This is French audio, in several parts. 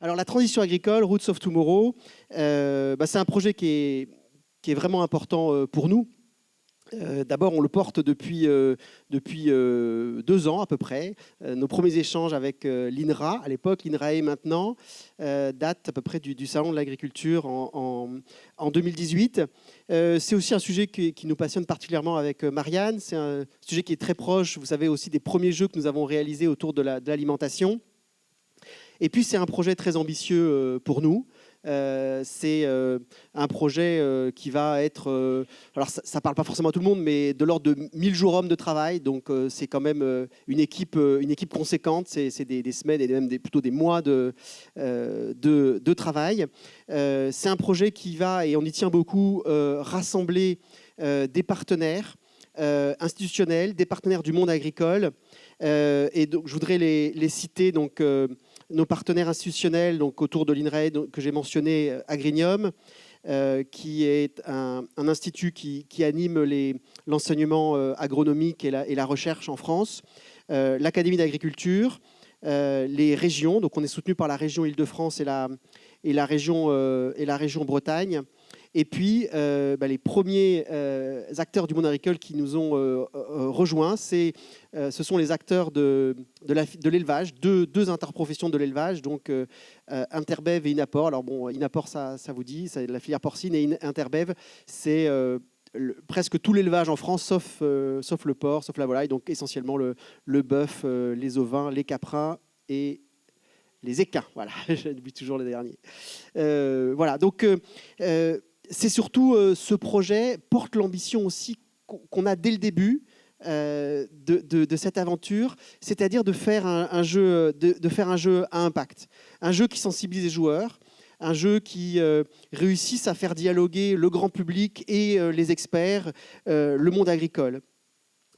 Alors la transition agricole, Roots of Tomorrow, c'est un projet qui est vraiment important pour nous. D'abord, on le porte depuis 2 ans à peu près. Nos premiers échanges avec l'INRA, à l'époque, l'INRAE maintenant, datent à peu près du Salon de l'agriculture en 2018. C'est aussi un sujet qui nous passionne particulièrement avec Marianne. C'est un sujet qui est très proche, vous savez, aussi des premiers jeux que nous avons réalisés autour de l'alimentation. Et puis, c'est un projet très ambitieux pour nous. C'est un projet qui va être... alors, ça ne parle pas forcément à tout le monde, mais de l'ordre de 1000 jours hommes de travail. Donc, c'est quand même une équipe conséquente. C'est des semaines et même plutôt des mois de travail. C'est un projet qui va, et on y tient beaucoup, rassembler des partenaires institutionnels, des partenaires du monde agricole. Et donc, je voudrais les citer. Donc, nos partenaires institutionnels donc, autour de l'INRAE que j'ai mentionné, Agrinium, qui est un institut qui anime l'enseignement agronomique et la recherche en France, l'Académie d'agriculture, les régions. Donc on est soutenu par la région Île-de-France et la région Bretagne. Et puis, les premiers acteurs du monde agricole qui nous ont rejoints, ce sont les acteurs de l'élevage, deux interprofessions de l'élevage, donc Interbev et Inapor. Alors bon, Inapor, ça vous dit, c'est la filière porcine, et Interbev, c'est presque tout l'élevage en France, sauf le porc, sauf la volaille, donc essentiellement le bœuf, les ovins, les caprins et les équins. Voilà, j'oublie toujours les derniers. Voilà, donc... c'est surtout ce projet porte l'ambition aussi qu'on a dès le début de cette aventure, c'est-à-dire de faire un jeu à impact, un jeu qui sensibilise les joueurs, un jeu qui réussisse à faire dialoguer le grand public et les experts, le monde agricole.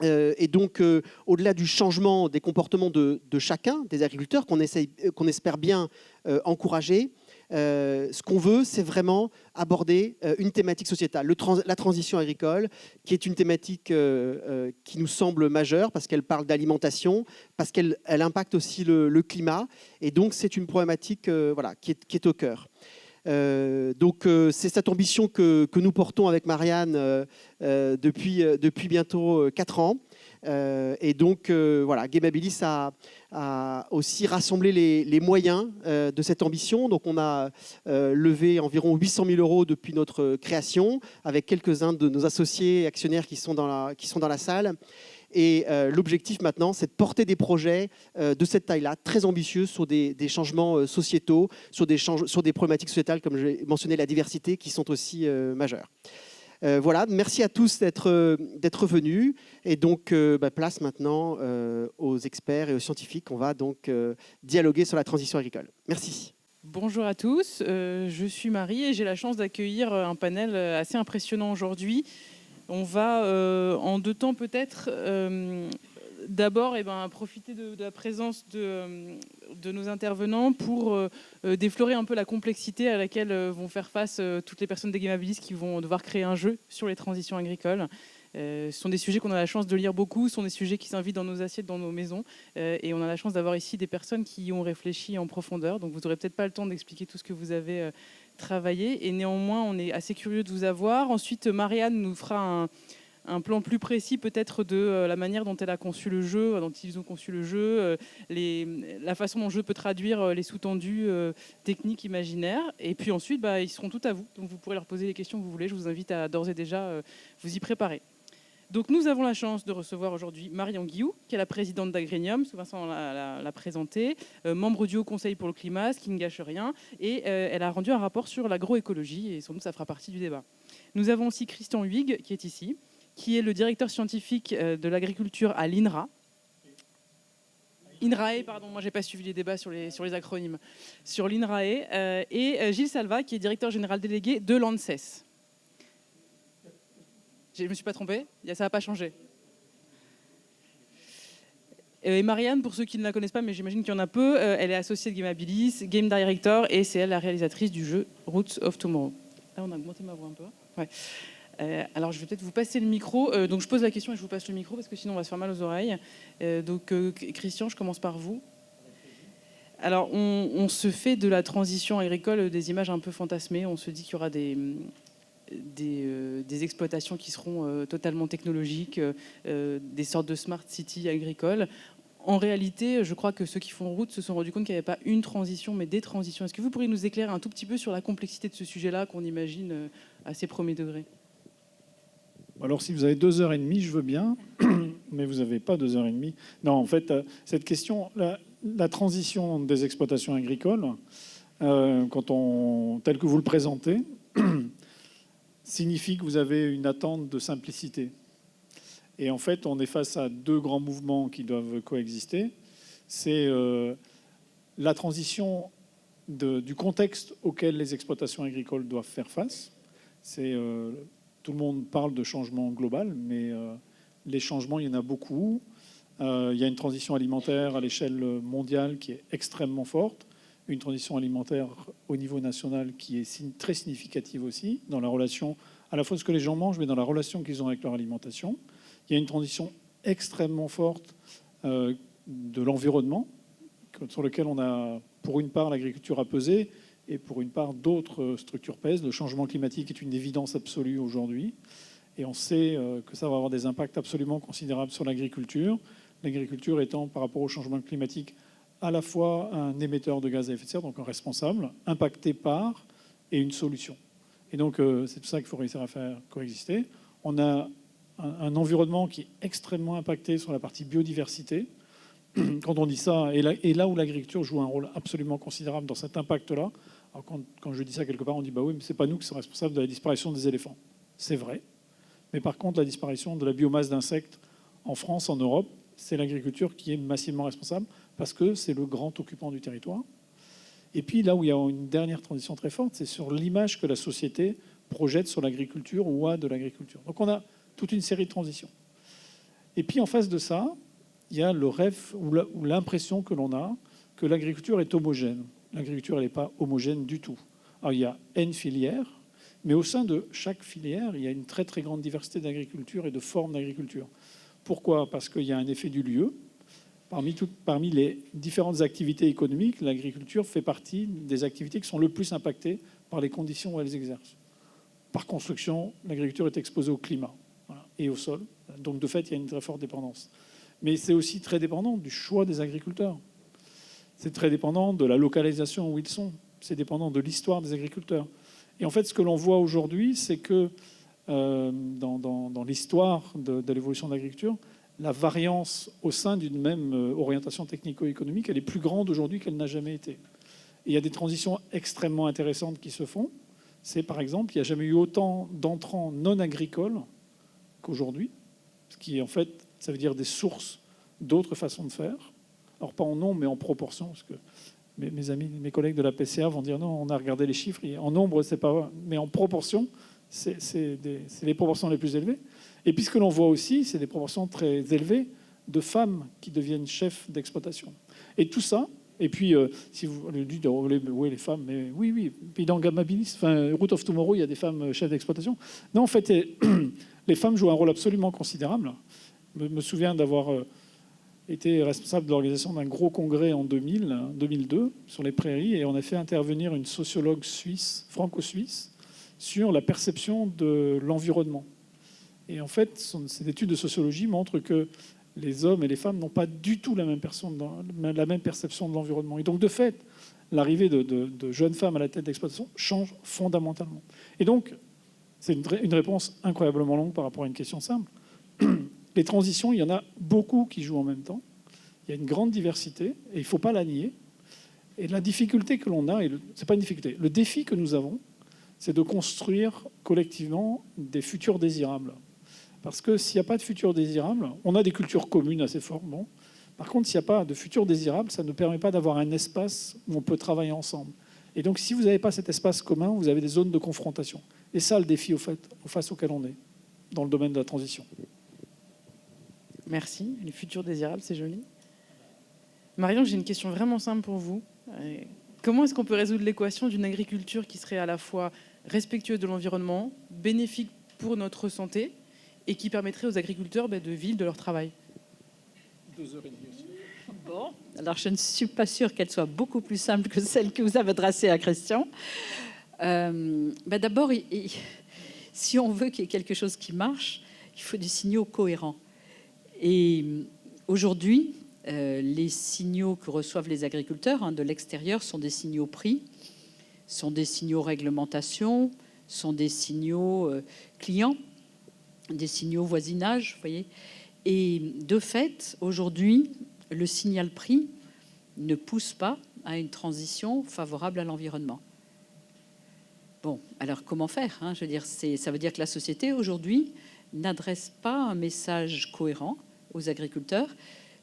Et donc, au-delà du changement des comportements de chacun, des agriculteurs, qu'on espère bien encourager, ce qu'on veut, c'est vraiment aborder une thématique sociétale, la transition agricole, qui est une thématique qui nous semble majeure parce qu'elle parle d'alimentation, parce qu'elle impacte aussi le climat. Et donc, c'est une problématique qui est au cœur. Donc, c'est cette ambition que nous portons avec Marianne depuis bientôt 4 ans. Et donc, Gamabilis a aussi rassemblé les moyens de cette ambition. Donc, on a levé environ 800 000 € depuis notre création, avec quelques-uns de nos associés actionnaires qui sont dans la salle. Et l'objectif maintenant, c'est de porter des projets de cette taille-là, très ambitieux, sur des changements sociétaux, sur des problématiques sociétales, comme j'ai mentionné, la diversité, qui sont aussi majeures. Voilà, merci à tous d'être venus. Et donc, place maintenant aux experts et aux scientifiques. On va donc dialoguer sur la transition agricole. Merci. Bonjour à tous, je suis Marie et j'ai la chance d'accueillir un panel assez impressionnant aujourd'hui. On va en 2 temps peut-être d'abord profiter de la présence de nos intervenants pour déflorer un peu la complexité à laquelle vont faire face toutes les personnes des Gamabilis qui vont devoir créer un jeu sur les transitions agricoles. Ce sont des sujets qu'on a la chance de lire beaucoup, ce sont des sujets qui s'invitent dans nos assiettes, dans nos maisons. Et on a la chance d'avoir ici des personnes qui y ont réfléchi en profondeur. Donc vous n'aurez peut-être pas le temps d'expliquer tout ce que vous avez travaillé. Et néanmoins, on est assez curieux de vous avoir. Ensuite, Marianne nous fera un plan plus précis peut-être de la manière dont elle a conçu le jeu, dont ils ont conçu le jeu, la façon dont le jeu peut traduire les sous-tendus techniques imaginaires. Et puis ensuite, ils seront tout à vous. Donc vous pourrez leur poser les questions que vous voulez. Je vous invite à d'ores et déjà vous y préparer. Donc nous avons la chance de recevoir aujourd'hui Marion Guillou, qui est la présidente d'Agrinium, sous Vincent l'a présentée, membre du Haut Conseil pour le climat, ce qui ne gâche rien, et elle a rendu un rapport sur l'agroécologie, et sans doute ça fera partie du débat. Nous avons aussi Christian Huyghe, qui est ici, qui est le directeur scientifique de l'agriculture à l'INRA. INRAE, pardon, moi j'ai pas suivi les débats sur les acronymes. Sur l'INRAE, et Gilles Salva, qui est directeur général délégué de l'ANSES. Je ne me suis pas trompée, ça n'a pas changé. Et Marianne, pour ceux qui ne la connaissent pas, mais j'imagine qu'il y en a peu, elle est associée de Gamabilis, Game Director, et c'est elle la réalisatrice du jeu Roots of Tomorrow. Là, on a augmenté ma voix un peu. Ouais. Alors, je vais peut-être vous passer le micro. Donc, je pose la question et je vous passe le micro, parce que sinon, on va se faire mal aux oreilles. Donc, Christian, je commence par vous. Alors, on se fait de la transition agricole des images un peu fantasmées. On se dit qu'il y aura des exploitations qui seront totalement technologiques, des sortes de smart cities agricoles. En réalité, je crois que ceux qui font route se sont rendus compte qu'il n'y avait pas une transition, mais des transitions. Est-ce que vous pourriez nous éclairer un tout petit peu sur la complexité de ce sujet-là qu'on imagine assez premier degré? Alors, si vous avez 2h30, je veux bien, mais vous n'avez pas 2h30. Non, en fait, cette question, la transition des exploitations agricoles, telle que vous le présentez, signifie que vous avez une attente de simplicité. Et en fait, on est face à deux grands mouvements qui doivent coexister. C'est la transition du contexte auquel les exploitations agricoles doivent faire face. Tout le monde parle de changement global, mais les changements, il y en a beaucoup. Il y a une transition alimentaire à l'échelle mondiale qui est extrêmement forte, une transition alimentaire au niveau national qui est très significative aussi, dans la relation à la fois de ce que les gens mangent, mais dans la relation qu'ils ont avec leur alimentation. Il y a une transition extrêmement forte de l'environnement, sur lequel on a, pour une part, l'agriculture à peser, et pour une part, d'autres structures pèsent. Le changement climatique est une évidence absolue aujourd'hui, et on sait que ça va avoir des impacts absolument considérables sur l'agriculture. L'agriculture étant, par rapport au changement climatique, à la fois un émetteur de gaz à effet de serre, donc un responsable, impacté par, et une solution. Et donc, c'est tout ça qu'il faut réussir à faire coexister. On a un environnement qui est extrêmement impacté sur la partie biodiversité. Quand on dit ça, et là où l'agriculture joue un rôle absolument considérable dans cet impact-là, alors quand je dis ça quelque part, on dit bah oui, mais c'est pas nous qui sommes responsables de la disparition des éléphants. C'est vrai. Mais par contre, la disparition de la biomasse d'insectes en France, en Europe, c'est l'agriculture qui est massivement responsable parce que c'est le grand occupant du territoire. Et puis là où il y a une dernière transition très forte, c'est sur l'image que la société projette sur l'agriculture ou a de l'agriculture. Donc on a toute une série de transitions. Et puis en face de ça, il y a le rêve ou l'impression que l'on a que l'agriculture est homogène. L'agriculture, elle n'est pas homogène du tout. Alors il y a N filières, mais au sein de chaque filière, il y a une très très grande diversité d'agriculture et de formes d'agriculture. Pourquoi ? Parce qu'il y a un effet du lieu. Parmi les différentes activités économiques, l'agriculture fait partie des activités qui sont le plus impactées par les conditions où elles exercent. Par construction, l'agriculture est exposée au climat et au sol. Donc, de fait, il y a une très forte dépendance. Mais c'est aussi très dépendant du choix des agriculteurs. C'est très dépendant de la localisation où ils sont. C'est dépendant de l'histoire des agriculteurs. Et en fait, ce que l'on voit aujourd'hui, c'est que dans l'histoire de l'évolution de l'agriculture, la variance au sein d'une même orientation technico-économique, elle est plus grande aujourd'hui qu'elle n'a jamais été. Et il y a des transitions extrêmement intéressantes qui se font. C'est par exemple, il n'y a jamais eu autant d'entrants non agricoles qu'aujourd'hui, ce qui en fait, ça veut dire des sources d'autres façons de faire. Alors pas en nombre, mais en proportion, parce que mes collègues de la PCA vont dire non, on a regardé les chiffres, et en nombre, c'est pas vrai, mais en proportion, c'est les proportions les plus élevées. Et puis ce que l'on voit aussi, c'est des proportions très élevées de femmes qui deviennent chefs d'exploitation. Et tout ça, et puis si vous lui dites oui, les femmes, mais oui, puis dans Gamabilis, enfin Root of Tomorrow, il y a des femmes chefs d'exploitation. Non, en fait, les femmes jouent un rôle absolument considérable. Je me souviens d'avoir été responsable de l'organisation d'un gros congrès en 2002 sur les prairies, et on a fait intervenir une sociologue suisse, franco-suisse, sur la perception de l'environnement. Et en fait, cette étude de sociologie montre que les hommes et les femmes n'ont pas du tout la même perception de l'environnement. Et donc, de fait, l'arrivée de jeunes femmes à la tête d'exploitation change fondamentalement. Et donc, c'est une réponse incroyablement longue par rapport à une question simple. Les transitions, il y en a beaucoup qui jouent en même temps. Il y a une grande diversité, et il ne faut pas la nier. Et la difficulté que l'on a, c'est pas une difficulté, le défi que nous avons, c'est de construire collectivement des futurs désirables. Parce que s'il n'y a pas de futur désirable, on a des cultures communes assez fortes. Bon. Par contre, s'il n'y a pas de futur désirable, ça ne permet pas d'avoir un espace où on peut travailler ensemble. Et donc, si vous n'avez pas cet espace commun, vous avez des zones de confrontation. Et ça, le défi face auquel on est, dans le domaine de la transition. Merci. Les futurs désirables, c'est joli. Marion, j'ai une question vraiment simple pour vous. Comment est-ce qu'on peut résoudre l'équation d'une agriculture qui serait à la fois respectueuse de l'environnement, bénéfique pour notre santé, et qui permettrait aux agriculteurs de vivre de leur travail? 2h30 aussi. Bon, alors je ne suis pas sûre qu'elle soit beaucoup plus simple que celle que vous avez adressée à Christian. D'abord, si on veut qu'il y ait quelque chose qui marche, il faut des signaux cohérents. Et aujourd'hui, les signaux que reçoivent les agriculteurs de l'extérieur sont des signaux prix, sont des signaux réglementation, sont des signaux clients, des signaux voisinage, vous voyez. Et de fait, aujourd'hui, le signal prix ne pousse pas à une transition favorable à l'environnement. Bon, alors comment faire, Je veux dire, ça veut dire que la société, aujourd'hui, n'adresse pas un message cohérent aux agriculteurs.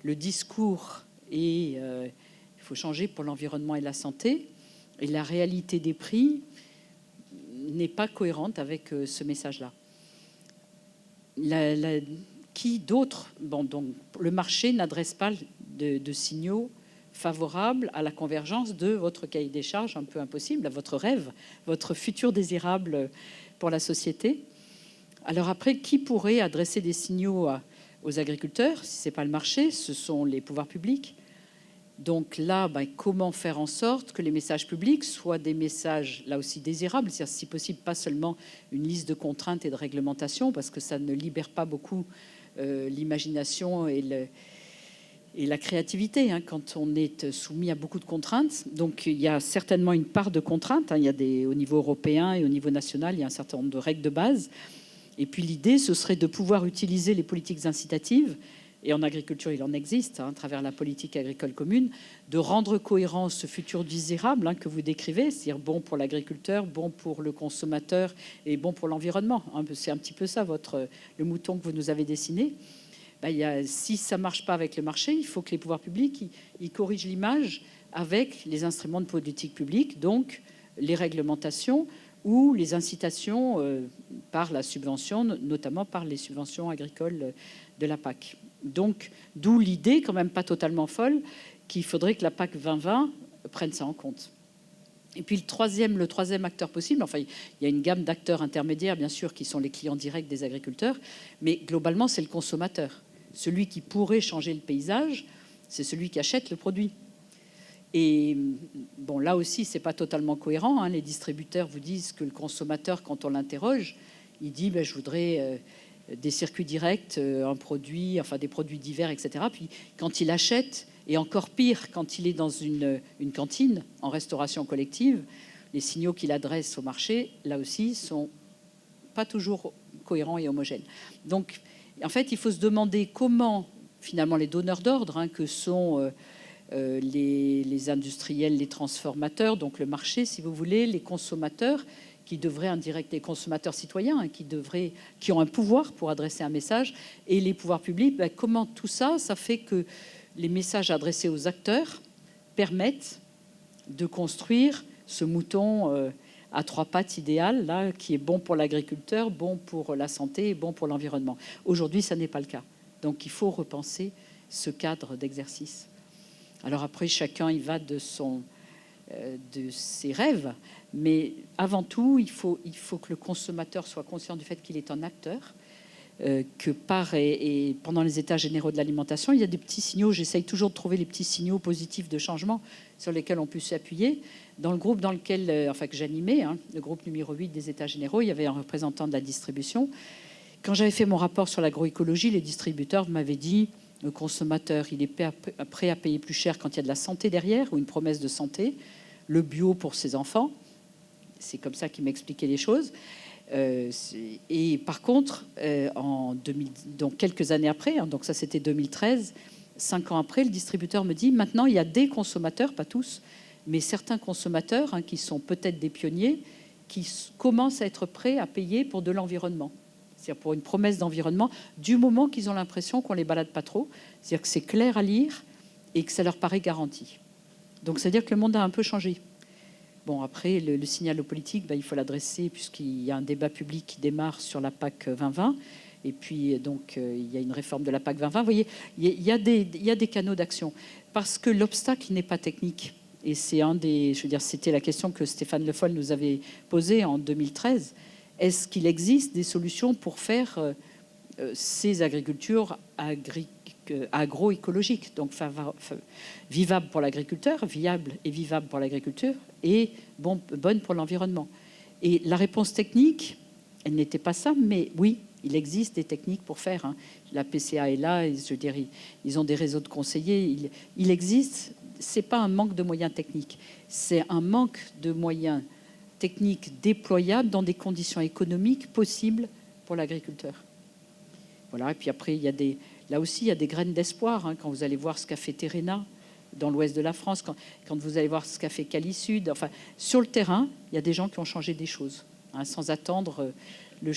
Le discours est il faut changer pour l'environnement et la santé, et la réalité des prix n'est pas cohérente avec ce message-là. Qui d'autre? Bon, donc, le marché n'adresse pas de signaux favorables à la convergence de votre cahier des charges un peu impossible, à votre rêve, votre futur désirable pour la société. Alors après, qui pourrait adresser des signaux aux agriculteurs? Si ce n'est pas le marché, ce sont les pouvoirs publics. Donc là, comment faire en sorte que les messages publics soient des messages, là aussi, désirables, c'est-à-dire, si possible, pas seulement une liste de contraintes et de réglementations, parce que ça ne libère pas beaucoup l'imagination et la créativité quand on est soumis à beaucoup de contraintes. Donc il y a certainement une part de contraintes. Il y a au niveau européen et au niveau national, il y a un certain nombre de règles de base. Et puis l'idée, ce serait de pouvoir utiliser les politiques incitatives, et en agriculture, il en existe, à travers la politique agricole commune, de rendre cohérent ce futur désirable que vous décrivez, c'est-à-dire bon pour l'agriculteur, bon pour le consommateur et bon pour l'environnement. C'est un petit peu ça, le mouton que vous nous avez dessiné. Si ça ne marche pas avec le marché, il faut que les pouvoirs publics ils corrigent l'image avec les instruments de politique publique, donc les réglementations ou les incitations par la subvention, notamment par les subventions agricoles de la PAC. Donc, d'où l'idée, quand même pas totalement folle, qu'il faudrait que la PAC 2020 prenne ça en compte. Et puis le troisième acteur possible, enfin, il y a une gamme d'acteurs intermédiaires, bien sûr, qui sont les clients directs des agriculteurs, mais globalement, c'est le consommateur. Celui qui pourrait changer le paysage, c'est celui qui achète le produit. Et bon, là aussi, c'est pas totalement cohérent. Les distributeurs vous disent que le consommateur, quand on l'interroge, il dit je voudrais des circuits directs, un produit, enfin des produits divers, etc. Puis quand il achète, et encore pire, quand il est dans une cantine en restauration collective, les signaux qu'il adresse au marché, là aussi, sont pas toujours cohérents et homogènes. Donc, en fait, il faut se demander comment, finalement, les donneurs d'ordre, que sont les industriels, les transformateurs, donc le marché, si vous voulez, les consommateurs, qui devraient les consommateurs citoyens, qui ont un pouvoir pour adresser un message, et les pouvoirs publics, comment tout ça, ça fait que les messages adressés aux acteurs permettent de construire ce mouton à trois pattes idéal, là, qui est bon pour l'agriculteur, bon pour la santé et bon pour l'environnement. Aujourd'hui, ça n'est pas le cas. Donc, il faut repenser ce cadre d'exercice. Alors après, chacun y va de ses rêves, mais avant tout, il faut que le consommateur soit conscient du fait qu'il est un acteur, que et pendant les états généraux de l'alimentation, il y a des petits signaux. J'essaye toujours de trouver les petits signaux positifs de changement sur lesquels on peut s'appuyer. Dans le groupe que j'animais, le groupe numéro 8 des états généraux, il y avait un représentant de la distribution. Quand j'avais fait mon rapport sur l'agroécologie, les distributeurs m'avaient dit: le consommateur, il est prêt à payer plus cher quand il y a de la santé derrière, ou une promesse de santé, le bio pour ses enfants. C'est comme ça qu'il m'expliquait les choses. Et par contre, donc quelques années après, donc ça c'était 2013, 5 ans après, le distributeur me dit: maintenant il y a des consommateurs, pas tous, mais certains consommateurs qui sont peut-être des pionniers, qui commencent à être prêts à payer pour de l'environnement. C'est-à-dire pour une promesse d'environnement, du moment qu'ils ont l'impression qu'on les balade pas trop, c'est-à-dire que c'est clair à lire et que ça leur paraît garanti. Donc c'est-à-dire que le monde a un peu changé. Bon, après, le signal politique, il faut l'adresser puisqu'il y a un débat public qui démarre sur la PAC 2020. Et puis, donc, il y a une réforme de la PAC 2020. Vous voyez, il y a des canaux d'action. Parce que l'obstacle n'est pas technique. Et c'est c'était la question que Stéphane Le Foll nous avait posée en 2013. Est-ce qu'il existe des solutions pour faire ces agricultures agroécologique, donc vivable pour l'agriculteur, viable et vivable pour l'agriculture, et bonne pour l'environnement. Et la réponse technique, elle n'était pas ça, mais oui, il existe des techniques pour faire. La PCA est là, et je veux dire, ils ont des réseaux de conseillers. Il existe, c'est pas un manque de moyens techniques, c'est un manque de moyens techniques déployables dans des conditions économiques possibles pour l'agriculteur. Voilà, et puis après, là aussi, il y a des graines d'espoir. Quand vous allez voir ce qu'a fait Terrena dans l'ouest de la France, quand vous allez voir ce qu'a fait Cali Sud, enfin, sur le terrain, il y a des gens qui ont changé des choses, sans attendre le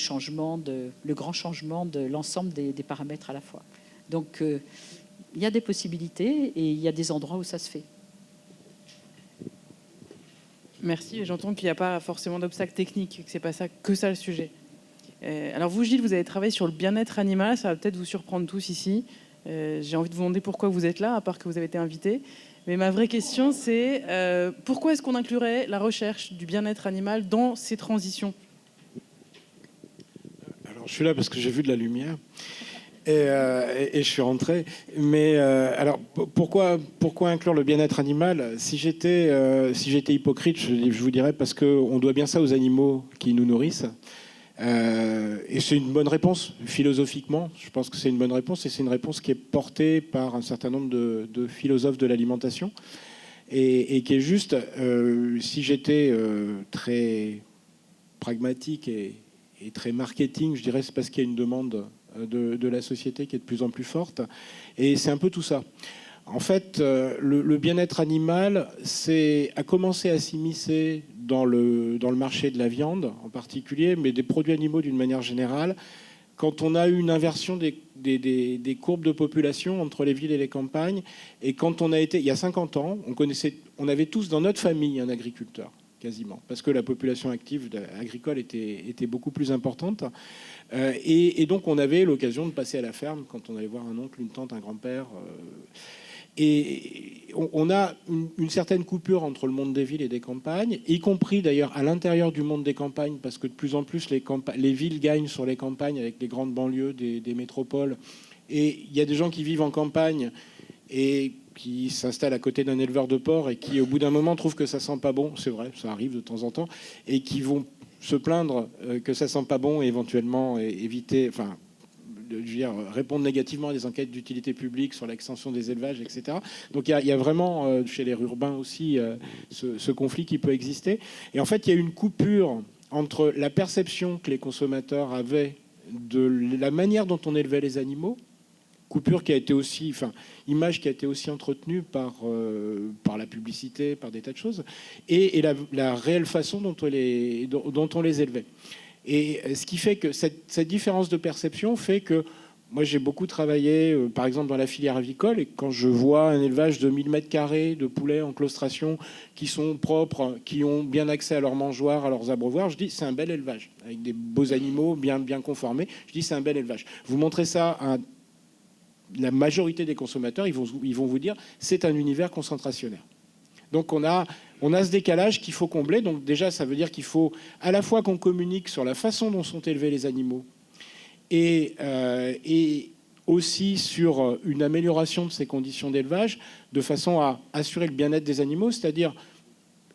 grand changement de l'ensemble des paramètres à la fois. Donc, il y a des possibilités et il y a des endroits où ça se fait. Merci, j'entends qu'il n'y a pas forcément d'obstacle technique, que c'est pas ça le sujet. Alors vous, Gilles, vous avez travaillé sur le bien-être animal, ça va peut-être vous surprendre tous ici. J'ai envie de vous demander pourquoi vous êtes là, à part que vous avez été invité. Mais ma vraie question, c'est pourquoi est-ce qu'on inclurait la recherche du bien-être animal dans ces transitions ? Alors, je suis là parce que j'ai vu de la lumière et je suis rentré. Mais alors, pourquoi inclure le bien-être animal ? Si j'étais hypocrite, je vous dirais parce qu'on doit bien ça aux animaux qui nous nourrissent. Et c'est une bonne réponse, philosophiquement. Je pense que c'est une bonne réponse et c'est une réponse qui est portée par un certain nombre de philosophes de l'alimentation et qui est juste, si j'étais très pragmatique et très marketing, je dirais c'est parce qu'il y a une demande de la société qui est de plus en plus forte. Et c'est un peu tout ça. En fait, le bien-être animal a commencé à s'immiscer dans le marché de la viande en particulier, mais des produits animaux d'une manière générale, quand on a eu une inversion des courbes de population entre les villes et les campagnes, et quand on a été, il y a 50 ans, on avait tous dans notre famille un agriculteur, quasiment, parce que la population active agricole était beaucoup plus importante. Et donc on avait l'occasion de passer à la ferme quand on allait voir un oncle, une tante, un grand-père. Et on a une certaine coupure entre le monde des villes et des campagnes, y compris d'ailleurs à l'intérieur du monde des campagnes, parce que de plus en plus les villes gagnent sur les campagnes avec les grandes banlieues des métropoles. Et il y a des gens qui vivent en campagne et qui s'installent à côté d'un éleveur de porc et qui, au bout d'un moment, trouvent que ça sent pas bon. C'est vrai, ça arrive de temps en temps. Et qui vont se plaindre que ça sent pas bon et éventuellement éviter... je veux dire, répondre négativement à des enquêtes d'utilité publique sur l'extension des élevages, etc. Donc il y a vraiment, chez les urbains aussi, ce conflit qui peut exister. Et en fait, il y a une coupure entre la perception que les consommateurs avaient de la manière dont on élevait les animaux, coupure qui a été aussi, image qui a été aussi entretenue par la publicité, par des tas de choses, et la réelle façon dont on les élevait. Et ce qui fait que cette différence de perception fait que moi j'ai beaucoup travaillé par exemple dans la filière avicole, et quand je vois un élevage de 1000 mètres carrés de poulets en claustration qui sont propres, qui ont bien accès à leurs mangeoires, à leurs abreuvoirs, je dis c'est un bel élevage avec des beaux animaux bien conformés. Je dis c'est un bel élevage. Vous montrez ça à la majorité des consommateurs, ils vont vous dire c'est un univers concentrationnaire. Donc on a ce décalage qu'il faut combler. Donc déjà, ça veut dire qu'il faut à la fois qu'on communique sur la façon dont sont élevés les animaux et aussi sur une amélioration de ces conditions d'élevage de façon à assurer le bien-être des animaux, c'est-à-dire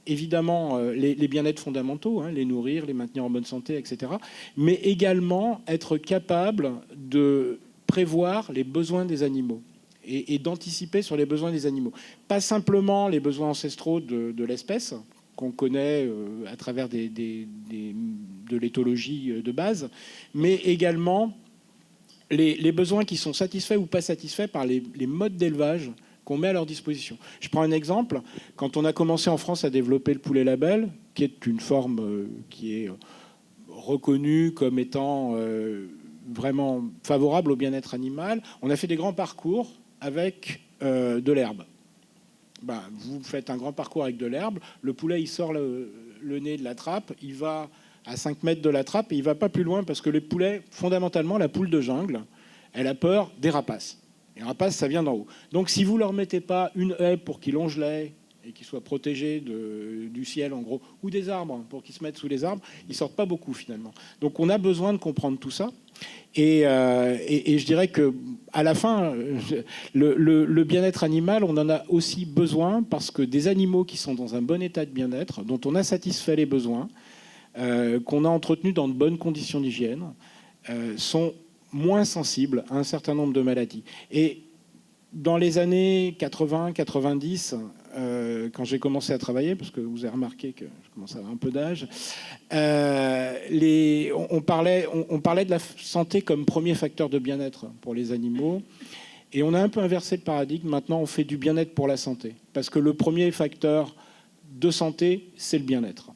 évidemment les bien-être fondamentaux, les nourrir, les maintenir en bonne santé, etc. Mais également être capable de prévoir les besoins des animaux et d'anticiper sur les besoins des animaux. Pas simplement les besoins ancestraux de l'espèce, qu'on connaît à travers de l'éthologie de base, mais également les besoins qui sont satisfaits ou pas satisfaits par les modes d'élevage qu'on met à leur disposition. Je prends un exemple. Quand on a commencé en France à développer le poulet label, qui est une forme qui est reconnue comme étant vraiment favorable au bien-être animal, on a fait des grands parcours avec de l'herbe. Vous faites un grand parcours avec de l'herbe, le poulet il sort le nez de la trappe, il va à 5 mètres de la trappe et il ne va pas plus loin parce que les poulets, fondamentalement, la poule de jungle, elle a peur des rapaces. Les rapaces, ça vient d'en haut. Donc si vous ne leur mettez pas une haie pour qu'ils longent la haie et qu'ils soient protégés du ciel en gros, ou des arbres, pour qu'ils se mettent sous les arbres, ils sortent pas beaucoup finalement. Donc on a besoin de comprendre tout ça. Et je dirais que à la fin, le bien-être animal, on en a aussi besoin parce que des animaux qui sont dans un bon état de bien-être, dont on a satisfait les besoins, qu'on a entretenus dans de bonnes conditions d'hygiène, sont moins sensibles à un certain nombre de maladies. Et dans les années 80-90, quand j'ai commencé à travailler, parce que vous avez remarqué que je commence à avoir un peu d'âge, on parlait de la santé comme premier facteur de bien-être pour les animaux. Et on a un peu inversé le paradigme. Maintenant, on fait du bien-être pour la santé. Parce que le premier facteur de santé, c'est le bien-être.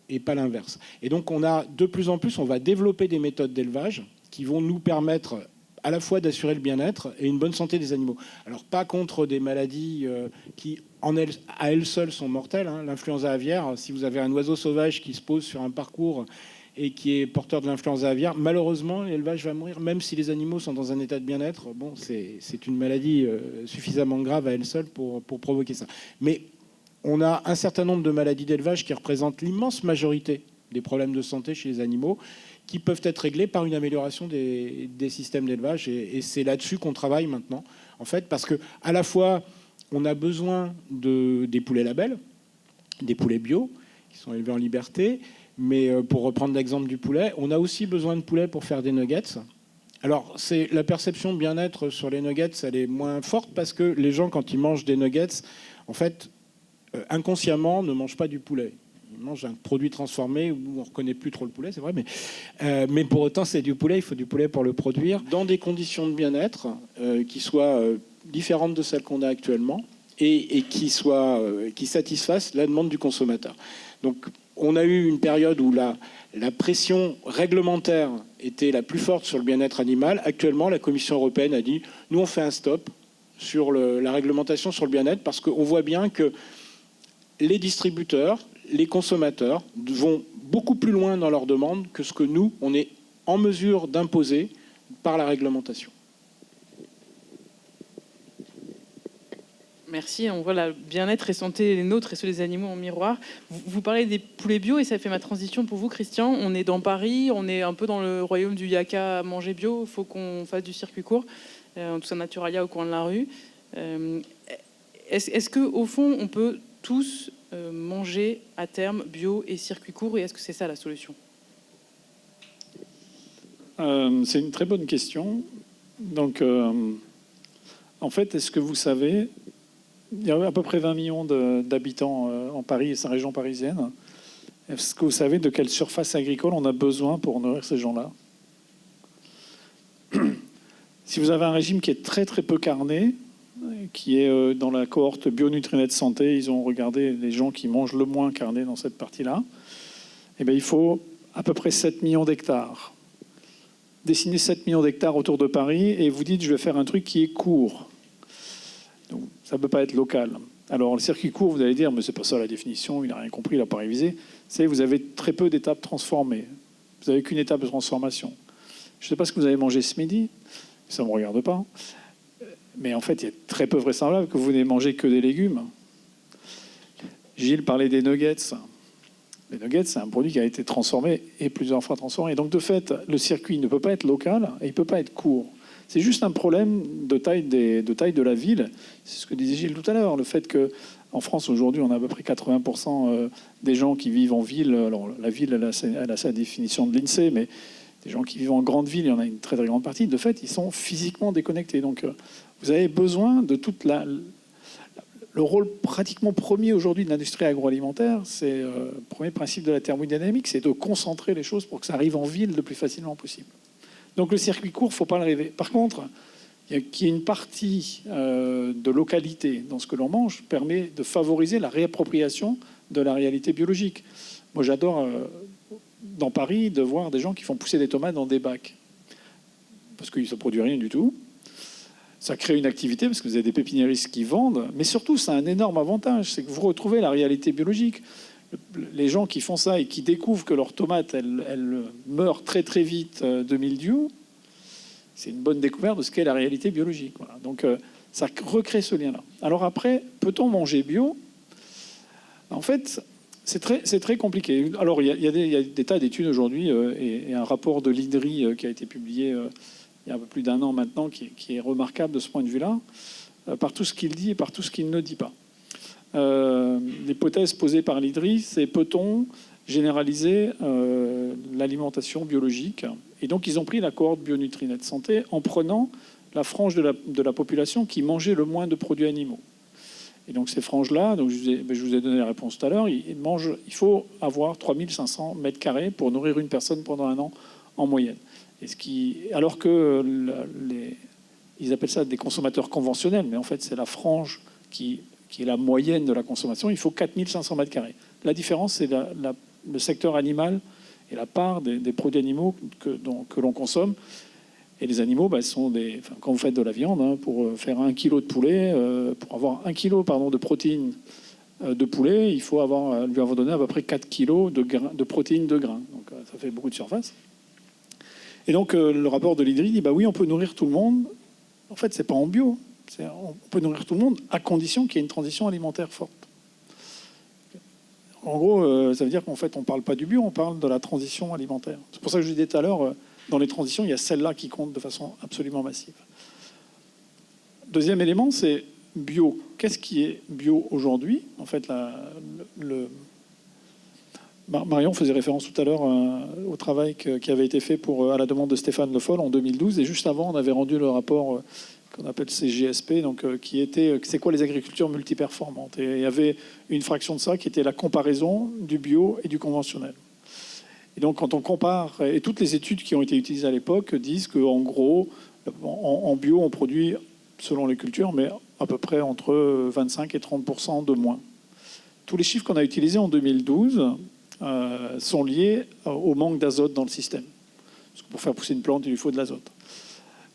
Et pas l'inverse. Et donc, de plus en plus, on va développer des méthodes d'élevage qui vont nous permettre à la fois d'assurer le bien-être et une bonne santé des animaux. Alors, pas contre des maladies qui, à elles seules, sont mortelles. L'influenza aviaire, si vous avez un oiseau sauvage qui se pose sur un parcours et qui est porteur de l'influenza aviaire, malheureusement, l'élevage va mourir, même si les animaux sont dans un état de bien-être. Bon, c'est une maladie suffisamment grave à elle seule pour provoquer ça. Mais on a un certain nombre de maladies d'élevage qui représentent l'immense majorité des problèmes de santé chez les animaux, qui peuvent être réglés par une amélioration des systèmes d'élevage. Et c'est là-dessus qu'on travaille maintenant, en fait, parce que à la fois, on a besoin des poulets labels, des poulets bio, qui sont élevés en liberté. Mais pour reprendre l'exemple du poulet, on a aussi besoin de poulets pour faire des nuggets. Alors, la perception de bien-être sur les nuggets, elle est moins forte parce que les gens, quand ils mangent des nuggets, en fait, inconsciemment, ne mangent pas du poulet. Ils mangent un produit transformé où on ne reconnaît plus trop le poulet, c'est vrai, mais pour autant, c'est du poulet, il faut du poulet pour le produire, dans des conditions de bien-être qui soient différentes de celles qu'on a actuellement et qui satisfassent la demande du consommateur. Donc, on a eu une période où la pression réglementaire était la plus forte sur le bien-être animal. Actuellement, la Commission européenne a dit « Nous, on fait un stop sur la réglementation sur le bien-être parce qu'on voit bien que les distributeurs, les consommateurs vont beaucoup plus loin dans leurs demandes que ce que nous, on est en mesure d'imposer par la réglementation. » Merci. On voit le bien-être et santé, les nôtres et ceux des animaux en miroir. Vous parlez des poulets bio et ça fait ma transition pour vous, Christian. On est dans Paris, on est un peu dans le royaume du yaka manger bio. Il faut qu'on fasse du circuit court, tout ça Naturalia au coin de la rue. Est-ce qu'au fond, on peut tous manger à terme bio et circuit court et est-ce que c'est ça la solution ? C'est une très bonne question. Donc, en fait, est-ce que vous savez... Il y a à peu près 20 millions d'habitants en Paris et sa région parisienne. Est-ce que vous savez de quelle surface agricole on a besoin pour nourrir ces gens-là ? Si vous avez un régime qui est très très peu carné, qui est dans la cohorte Bionutrinet Santé, ils ont regardé les gens qui mangent le moins carné dans cette partie-là, eh bien, il faut à peu près 7 millions d'hectares. Dessinez 7 millions d'hectares autour de Paris et vous dites je vais faire un truc qui est court. Donc, ça ne peut pas être local. Alors, le circuit court, vous allez dire, mais c'est pas ça la définition, il n'a rien compris, il n'a pas révisé. C'est vous avez très peu d'étapes transformées. Vous n'avez qu'une étape de transformation. Je ne sais pas ce que vous avez mangé ce midi, ça ne me regarde pas. Mais en fait, il est très peu vraisemblable que vous n'ayez mangé que des légumes. Gilles parlait des nuggets. Les nuggets, c'est un produit qui a été transformé et plusieurs fois transformé. Et donc, de fait, le circuit ne peut pas être local et il ne peut pas être court. C'est juste un problème de taille de la ville. C'est ce que disait Gilles tout à l'heure. Le fait qu'en France, aujourd'hui, on a à peu près 80% des gens qui vivent en ville. Alors, la ville, elle a sa définition de l'INSEE, mais des gens qui vivent en grande ville, il y en a une très, très grande partie. De fait, ils sont physiquement déconnectés. Donc, vous avez besoin de toute le rôle pratiquement premier aujourd'hui de l'industrie agroalimentaire. C'est le premier principe de la thermodynamique, c'est de concentrer les choses pour que ça arrive en ville le plus facilement possible. Donc le circuit court, il ne faut pas le rêver. Par contre, qu'il y ait une partie de localité dans ce que l'on mange permet de favoriser la réappropriation de la réalité biologique. Moi, j'adore, dans Paris, de voir des gens qui font pousser des tomates dans des bacs. Parce qu'ils ne produisent rien du tout. Ça crée une activité, parce que vous avez des pépiniéristes qui vendent. Mais surtout, ça a un énorme avantage, c'est que vous retrouvez la réalité biologique. Les gens qui font ça et qui découvrent que leurs tomates, elles meurent très très vite de mildiou, c'est une bonne découverte de ce qu'est la réalité biologique. Voilà. Donc ça recrée ce lien-là. Alors après, peut-on manger bio ? En fait, c'est très compliqué. Alors, il y a des tas d'études aujourd'hui et un rapport de l'IDRI qui a été publié il y a un peu plus d'1 an maintenant, qui est remarquable de ce point de vue-là, par tout ce qu'il dit et par tout ce qu'il ne dit pas. L'hypothèse posée par l'IDRI, c'est peut-on généraliser l'alimentation biologique? Et donc, ils ont pris la cohorte Bionutrinet Santé en prenant la frange de la population qui mangeait le moins de produits animaux. Et donc ces franges-là, donc je vous ai donné la réponse tout à l'heure, il faut avoir 3500 mètres carrés pour nourrir une personne pendant 1 an en moyenne. Alors que ils appellent ça des consommateurs conventionnels, mais en fait c'est la frange qui est la moyenne de la consommation, il faut 4500 mètres carrés. La différence, c'est le secteur animal et la part des produits animaux que l'on consomme. Et les animaux, quand vous faites de la viande, pour faire 1 kg de poulet, pour avoir 1 kg de protéines de poulet, il faut lui avoir donné à peu près 4 kg de protéines de grains. Donc ça fait beaucoup de surface. Et donc le rapport de l'IDRI dit, oui, on peut nourrir tout le monde. En fait, c'est pas en bio. On peut nourrir tout le monde à condition qu'il y ait une transition alimentaire forte. En gros, ça veut dire qu'en fait, on ne parle pas du bio, on parle de la transition alimentaire. C'est pour ça que je disais tout à l'heure, dans les transitions, il y a celle-là qui compte de façon absolument massive. Deuxième élément, c'est bio. Qu'est-ce qui est bio aujourd'hui? En fait, Marion faisait référence tout à l'heure au travail qui avait été fait à la demande de Stéphane Le Foll en 2012. Et juste avant, on avait rendu le rapport qu'on appelle CGSP, donc, qui était c'est quoi les agricultures multiperformantes. Et il y avait une fraction de ça qui était la comparaison du bio et du conventionnel. Et donc, quand on compare, et toutes les études qui ont été utilisées à l'époque disent qu'en gros, en bio, on produit, selon les cultures, mais à peu près entre 25 et 30% de moins. Tous les chiffres qu'on a utilisés en 2012 sont liés au manque d'azote dans le système. Parce que pour faire pousser une plante, il lui faut de l'azote.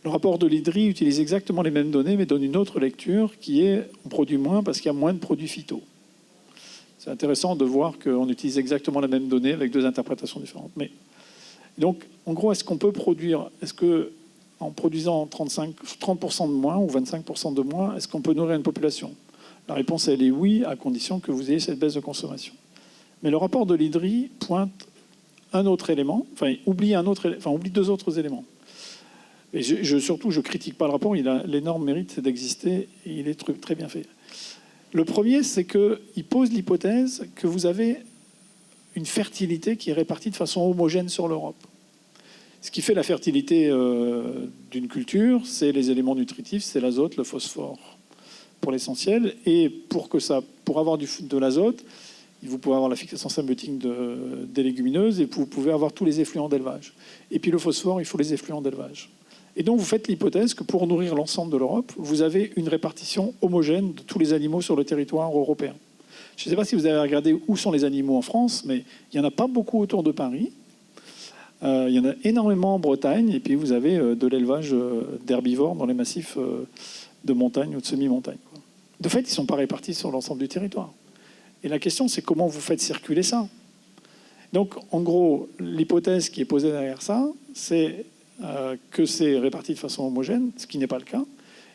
Le rapport de l'IDRI utilise exactement les mêmes données, mais donne une autre lecture qui est on produit moins parce qu'il y a moins de produits phyto. C'est intéressant de voir qu'on utilise exactement la même donnée avec 2 interprétations différentes. Mais donc, en gros, est-ce qu'on peut produire, en produisant 30% de moins ou 25% de moins, est-ce qu'on peut nourrir une population? La réponse, elle est oui, à condition que vous ayez cette baisse de consommation. Mais le rapport de l'IDRI pointe un autre élément, oublie 2 autres éléments. Et surtout, je ne critique pas le rapport, il a l'énorme mérite, c'est d'exister, et il est très bien fait. Le premier, c'est qu'il pose l'hypothèse que vous avez une fertilité qui est répartie de façon homogène sur l'Europe. Ce qui fait la fertilité d'une culture, c'est les éléments nutritifs, c'est l'azote, le phosphore, pour l'essentiel. Et pour avoir de l'azote, vous pouvez avoir la fixation symbiotique des légumineuses et vous pouvez avoir tous les effluents d'élevage. Et puis le phosphore, il faut les effluents d'élevage. Et donc, vous faites l'hypothèse que pour nourrir l'ensemble de l'Europe, vous avez une répartition homogène de tous les animaux sur le territoire européen. Je ne sais pas si vous avez regardé où sont les animaux en France, mais il n'y en a pas beaucoup autour de Paris. Il y en a énormément en Bretagne. Et puis, vous avez de l'élevage d'herbivores dans les massifs de montagne ou de semi-montagne. De fait, ils ne sont pas répartis sur l'ensemble du territoire. Et la question, c'est comment vous faites circuler ça. Donc, en gros, l'hypothèse qui est posée derrière ça, c'est que c'est réparti de façon homogène, ce qui n'est pas le cas.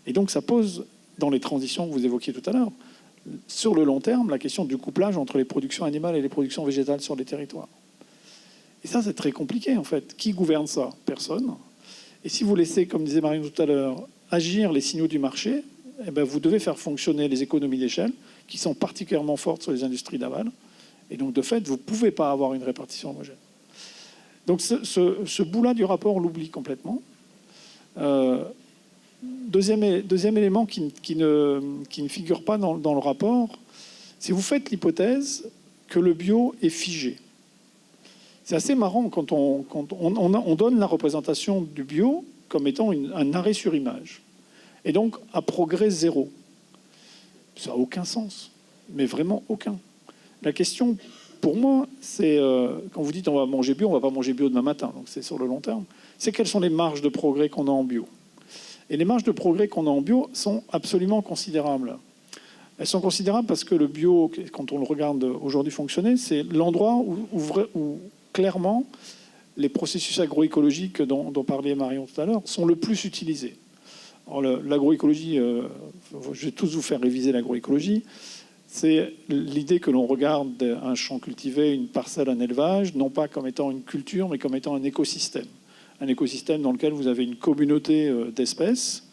Et donc ça pose, dans les transitions que vous évoquiez tout à l'heure, sur le long terme, la question du couplage entre les productions animales et les productions végétales sur les territoires. Et ça, c'est très compliqué, en fait. Qui gouverne ça? Personne. Et si vous laissez, comme disait Marion tout à l'heure, agir les signaux du marché, vous devez faire fonctionner les économies d'échelle, qui sont particulièrement fortes sur les industries d'aval. Et donc, de fait, vous ne pouvez pas avoir une répartition homogène. Donc ce bout-là du rapport l'oublie complètement. Deuxième élément qui ne figure pas dans le rapport, c'est vous faites l'hypothèse que le bio est figé. C'est assez marrant quand on donne la représentation du bio comme étant un arrêt sur image. Et donc à progrès zéro. Ça n'a aucun sens, mais vraiment aucun. La question... Pour moi, c'est quand vous dites on va manger bio, on ne va pas manger bio demain matin, donc c'est sur le long terme. C'est quelles sont les marges de progrès qu'on a en bio. Et les marges de progrès qu'on a en bio sont absolument considérables. Elles sont considérables parce que le bio, quand on le regarde aujourd'hui fonctionner, c'est l'endroit où clairement les processus agroécologiques dont parlait Marion tout à l'heure sont le plus utilisés. Alors l'agroécologie, je vais tous vous faire réviser l'agroécologie. c'est l'idée que l'on regarde un champ cultivé, une parcelle, un élevage, non pas comme étant une culture, mais comme étant un écosystème. Un écosystème dans lequel vous avez une communauté d'espèces,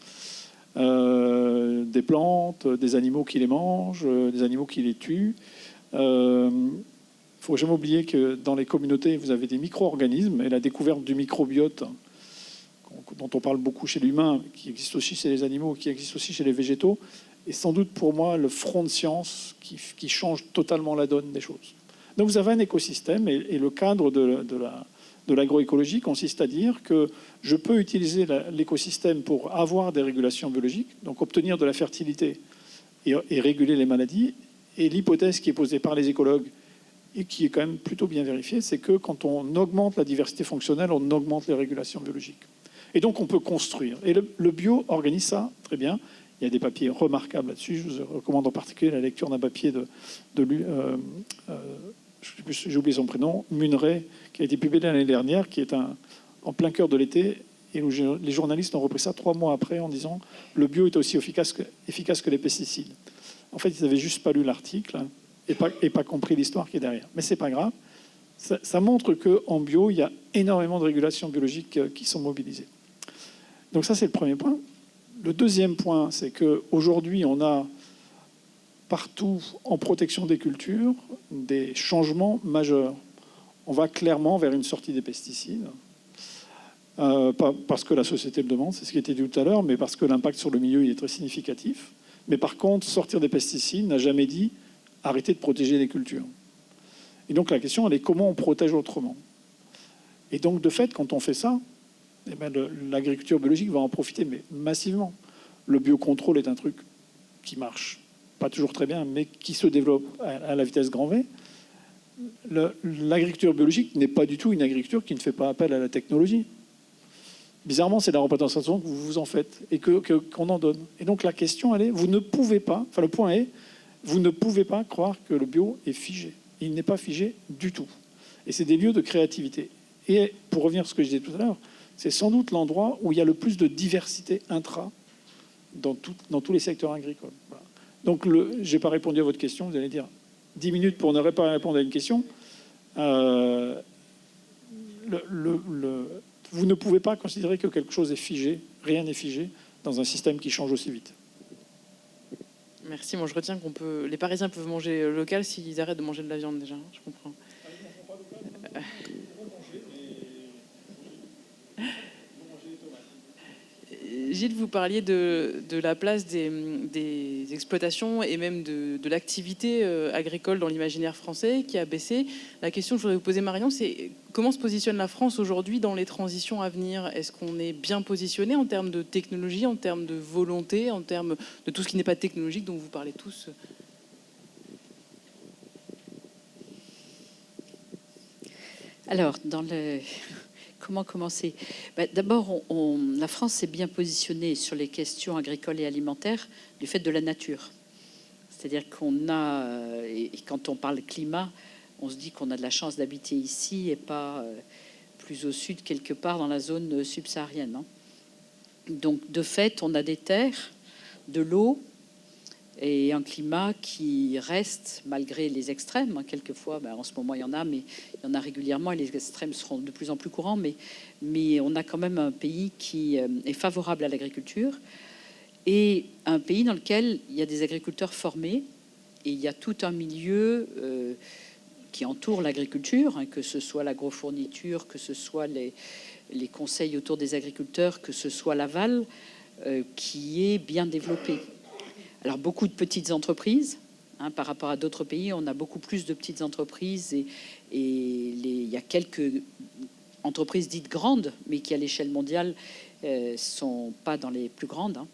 des plantes, des animaux qui les mangent, des animaux qui les tuent. Il ne faut jamais oublier que dans les communautés, vous avez des micro-organismes, et la découverte du microbiote, dont on parle beaucoup chez l'humain, qui existe aussi chez les animaux, qui existe aussi chez les végétaux, est sans doute pour moi le front de science qui change totalement la donne des choses. Donc vous avez un écosystème, et le cadre de l'agroécologie consiste à dire que je peux utiliser l'écosystème pour avoir des régulations biologiques, donc obtenir de la fertilité et réguler les maladies. Et l'hypothèse qui est posée par les écologues, et qui est quand même plutôt bien vérifiée, c'est que quand on augmente la diversité fonctionnelle, on augmente les régulations biologiques. Et donc on peut construire. Et le bio organise ça très bien. Il y a des papiers remarquables là-dessus. Je vous recommande en particulier la lecture d'un papier j'ai oublié son prénom, Muneret, qui a été publié l'année dernière, qui est en plein cœur de l'été, et où les journalistes ont repris ça 3 mois après en disant « le bio est aussi efficace que les pesticides ». En fait, ils n'avaient juste pas lu l'article et pas compris l'histoire qui est derrière. Mais ce n'est pas grave. Ça montre qu'en bio, il y a énormément de régulations biologiques qui sont mobilisées. Donc ça, c'est le premier point. Le deuxième point, c'est qu'aujourd'hui, on a partout en protection des cultures des changements majeurs. On va clairement vers une sortie des pesticides, pas parce que la société le demande, c'est ce qui a été dit tout à l'heure, mais parce que l'impact sur le milieu il est très significatif. Mais par contre, sortir des pesticides n'a jamais dit arrêter de protéger les cultures. Et donc la question, elle est comment on protège autrement. Et donc de fait, quand on fait ça, eh ben, l'agriculture biologique va en profiter, mais massivement. Le biocontrôle est un truc qui marche, pas toujours très bien, mais qui se développe à la vitesse grand V. L'agriculture biologique n'est pas du tout une agriculture qui ne fait pas appel à la technologie. Bizarrement, c'est la représentation que vous en faites et qu'on en donne. Et donc la question, elle est, vous ne pouvez pas, enfin le point est, vous ne pouvez pas croire que le bio est figé. Il n'est pas figé du tout. Et c'est des lieux de créativité. Et pour revenir à ce que je disais tout à l'heure, c'est sans doute l'endroit où il y a le plus de diversité intra dans tous les secteurs agricoles. Voilà. Donc, je n'ai pas répondu à votre question. Vous allez dire 10 minutes pour ne pas répondre à une question. Vous ne pouvez pas considérer que quelque chose est figé, rien n'est figé, dans un système qui change aussi vite. Merci. Moi, je retiens les Parisiens peuvent manger local s'ils arrêtent de manger de la viande déjà. Je comprends. Gilles, vous parliez de la place des exploitations et même de l'activité agricole dans l'imaginaire français qui a baissé. La question que je voudrais vous poser, Marion, c'est comment se positionne la France aujourd'hui dans les transitions à venir? Est-ce qu'on est bien positionné en termes de technologie, en termes de volonté, en termes de tout ce qui n'est pas technologique dont vous parlez tous? Alors, comment commencer? D'abord, la France s'est bien positionnée sur les questions agricoles et alimentaires du fait de la nature. C'est-à-dire qu'on a, et quand on parle climat, on se dit qu'on a de la chance d'habiter ici et pas plus au sud, quelque part dans la zone subsaharienne. Hein. Donc, de fait, on a des terres, de l'eau et un climat qui reste, malgré les extrêmes. Hein, quelquefois, en ce moment, il y en a, mais il y en a régulièrement et les extrêmes seront de plus en plus courants. Mais on a quand même un pays qui est favorable à l'agriculture et un pays dans lequel il y a des agriculteurs formés et il y a tout un milieu qui entoure l'agriculture, hein, que ce soit l'agrofourniture, que ce soit les conseils autour des agriculteurs, que ce soit l'aval, qui est bien développé. Alors, beaucoup de petites entreprises. Hein, par rapport à d'autres pays, on a beaucoup plus de petites entreprises et il y a quelques entreprises dites grandes, mais qui, à l'échelle mondiale, sont pas dans les plus grandes. Hein.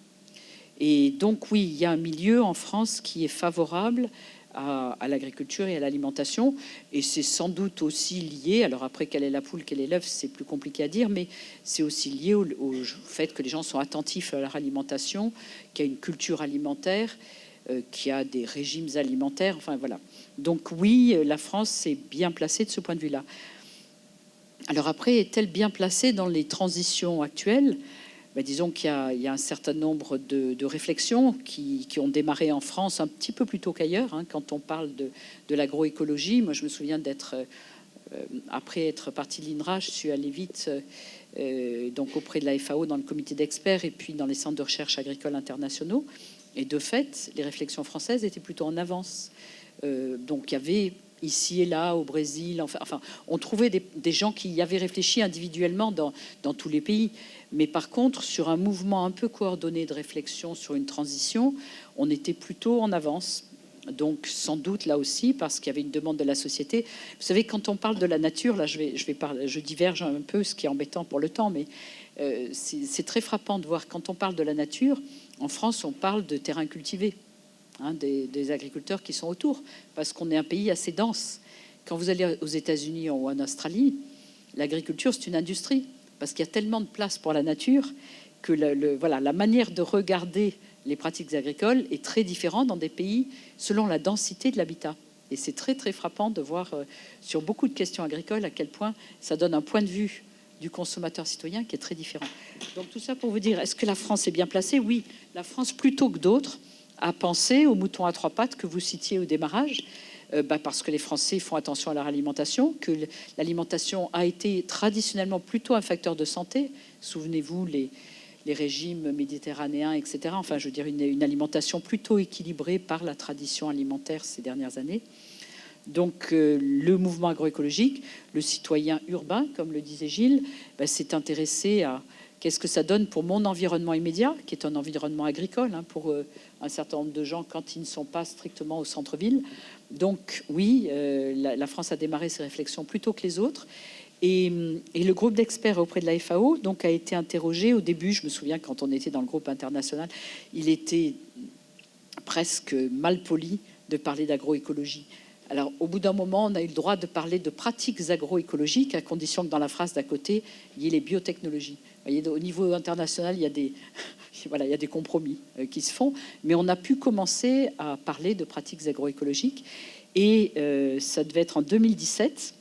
Et donc, oui, il y a un milieu en France qui est favorable à l'agriculture et à l'alimentation. Et c'est sans doute aussi lié, alors après, quelle est la poule, quel est l'œuf, c'est plus compliqué à dire, mais c'est aussi lié au fait que les gens sont attentifs à leur alimentation, qu'il y a une culture alimentaire, qu'il y a des régimes alimentaires, enfin voilà. Donc oui, la France s'est bien placée de ce point de vue-là. Alors après, est-elle bien placée dans les transitions actuelles? disons qu'il y a un certain nombre de réflexions qui ont démarré en France un petit peu plus tôt qu'ailleurs. Quand on parle de l'agroécologie, moi je me souviens d'être, après être partie de l'INRA, je suis allée vite donc auprès de la FAO dans le comité d'experts et puis dans les centres de recherche agricoles internationaux. Et de fait, les réflexions françaises étaient plutôt en avance. Donc il y avait ici et là, au Brésil, enfin on trouvait des gens qui y avaient réfléchi individuellement dans tous les pays. Mais par contre, sur un mouvement un peu coordonné de réflexion sur une transition, on était plutôt en avance. Donc sans doute là aussi parce qu'il y avait une demande de la société. Vous savez, quand on parle de la nature, là je diverge un peu, ce qui est embêtant pour le temps, mais c'est très frappant de voir quand on parle de la nature. En France, on parle de terrains cultivés, des agriculteurs qui sont autour, parce qu'on est un pays assez dense. Quand vous allez aux États-Unis ou en Australie, l'agriculture c'est une industrie, parce qu'il y a tellement de place pour la nature que la manière de regarder les pratiques agricoles est très différente dans des pays selon la densité de l'habitat. Et c'est très très frappant de voir sur beaucoup de questions agricoles à quel point ça donne un point de vue du consommateur citoyen qui est très différent. Donc tout ça pour vous dire, est-ce que la France est bien placée? Oui, la France plutôt que d'autres a pensé aux moutons à trois pattes que vous citiez au démarrage, parce que les Français font attention à leur alimentation, que l'alimentation a été traditionnellement plutôt un facteur de santé. Souvenez-vous, les régimes méditerranéens, etc. Enfin, je veux dire, une alimentation plutôt équilibrée par la tradition alimentaire ces dernières années. Donc, le mouvement agroécologique, le citoyen urbain, comme le disait Gilles, s'est intéressé à qu'est-ce que ça donne pour mon environnement immédiat, qui est un environnement agricole, pour un certain nombre de gens quand ils ne sont pas strictement au centre-ville. Donc, oui, la France a démarré ses réflexions plus tôt que les autres. Et le groupe d'experts auprès de la FAO donc, a été interrogé au début. Je me souviens, quand on était dans le groupe international, il était presque mal poli de parler d'agroécologie. Alors, au bout d'un moment, on a eu le droit de parler de pratiques agroécologiques, à condition que dans la phrase d'à côté, il y ait les biotechnologies. Vous voyez, au niveau international, il y a des compromis qui se font, mais on a pu commencer à parler de pratiques agroécologiques. Et ça devait être en 2017.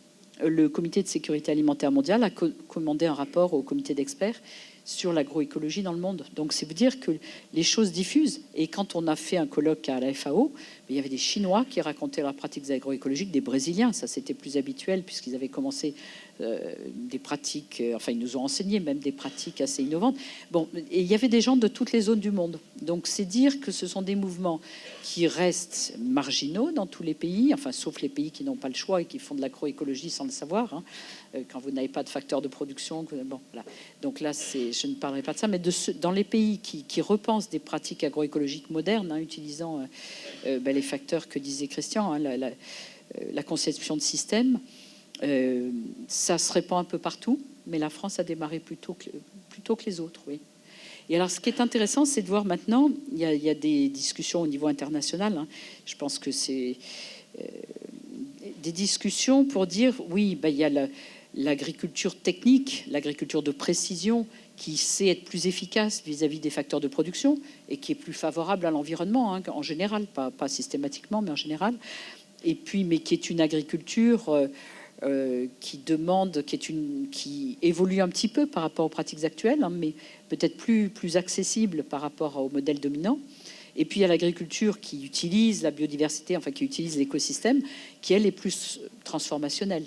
Le comité de sécurité alimentaire mondial a commandé un rapport au comité d'experts sur l'agroécologie dans le monde. Donc, c'est vous dire que les choses diffusent. Et quand on a fait un colloque à la FAO, il y avait des Chinois qui racontaient leurs pratiques agroécologiques, des Brésiliens. Ça, c'était plus habituel puisqu'ils avaient commencé des pratiques, enfin, ils nous ont enseigné même des pratiques assez innovantes. Bon, et il y avait des gens de toutes les zones du monde. Donc, c'est dire que ce sont des mouvements qui restent marginaux dans tous les pays, enfin, sauf les pays qui n'ont pas le choix et qui font de l'agroécologie sans le savoir, quand vous n'avez pas de facteur de production. Bon, voilà. Donc là, je ne parlerai pas de ça, mais dans les pays qui repensent des pratiques agroécologiques modernes, utilisant les facteurs que disait Christian, la conception de système, ça se répand un peu partout, mais la France a démarré plus tôt que les autres, oui. Et alors, ce qui est intéressant, c'est de voir maintenant, il y a des discussions au niveau international. Je pense que c'est des discussions pour dire, oui, il y a l'agriculture technique, l'agriculture de précision, qui sait être plus efficace vis-à-vis des facteurs de production et qui est plus favorable à l'environnement, en général, pas systématiquement, mais en général. Et puis, mais qui est une agriculture qui évolue un petit peu par rapport aux pratiques actuelles, mais peut-être plus accessible par rapport au modèle dominant. Et puis il y a l'agriculture qui utilise la biodiversité, enfin qui utilise l'écosystème, qui elle est plus transformationnelle.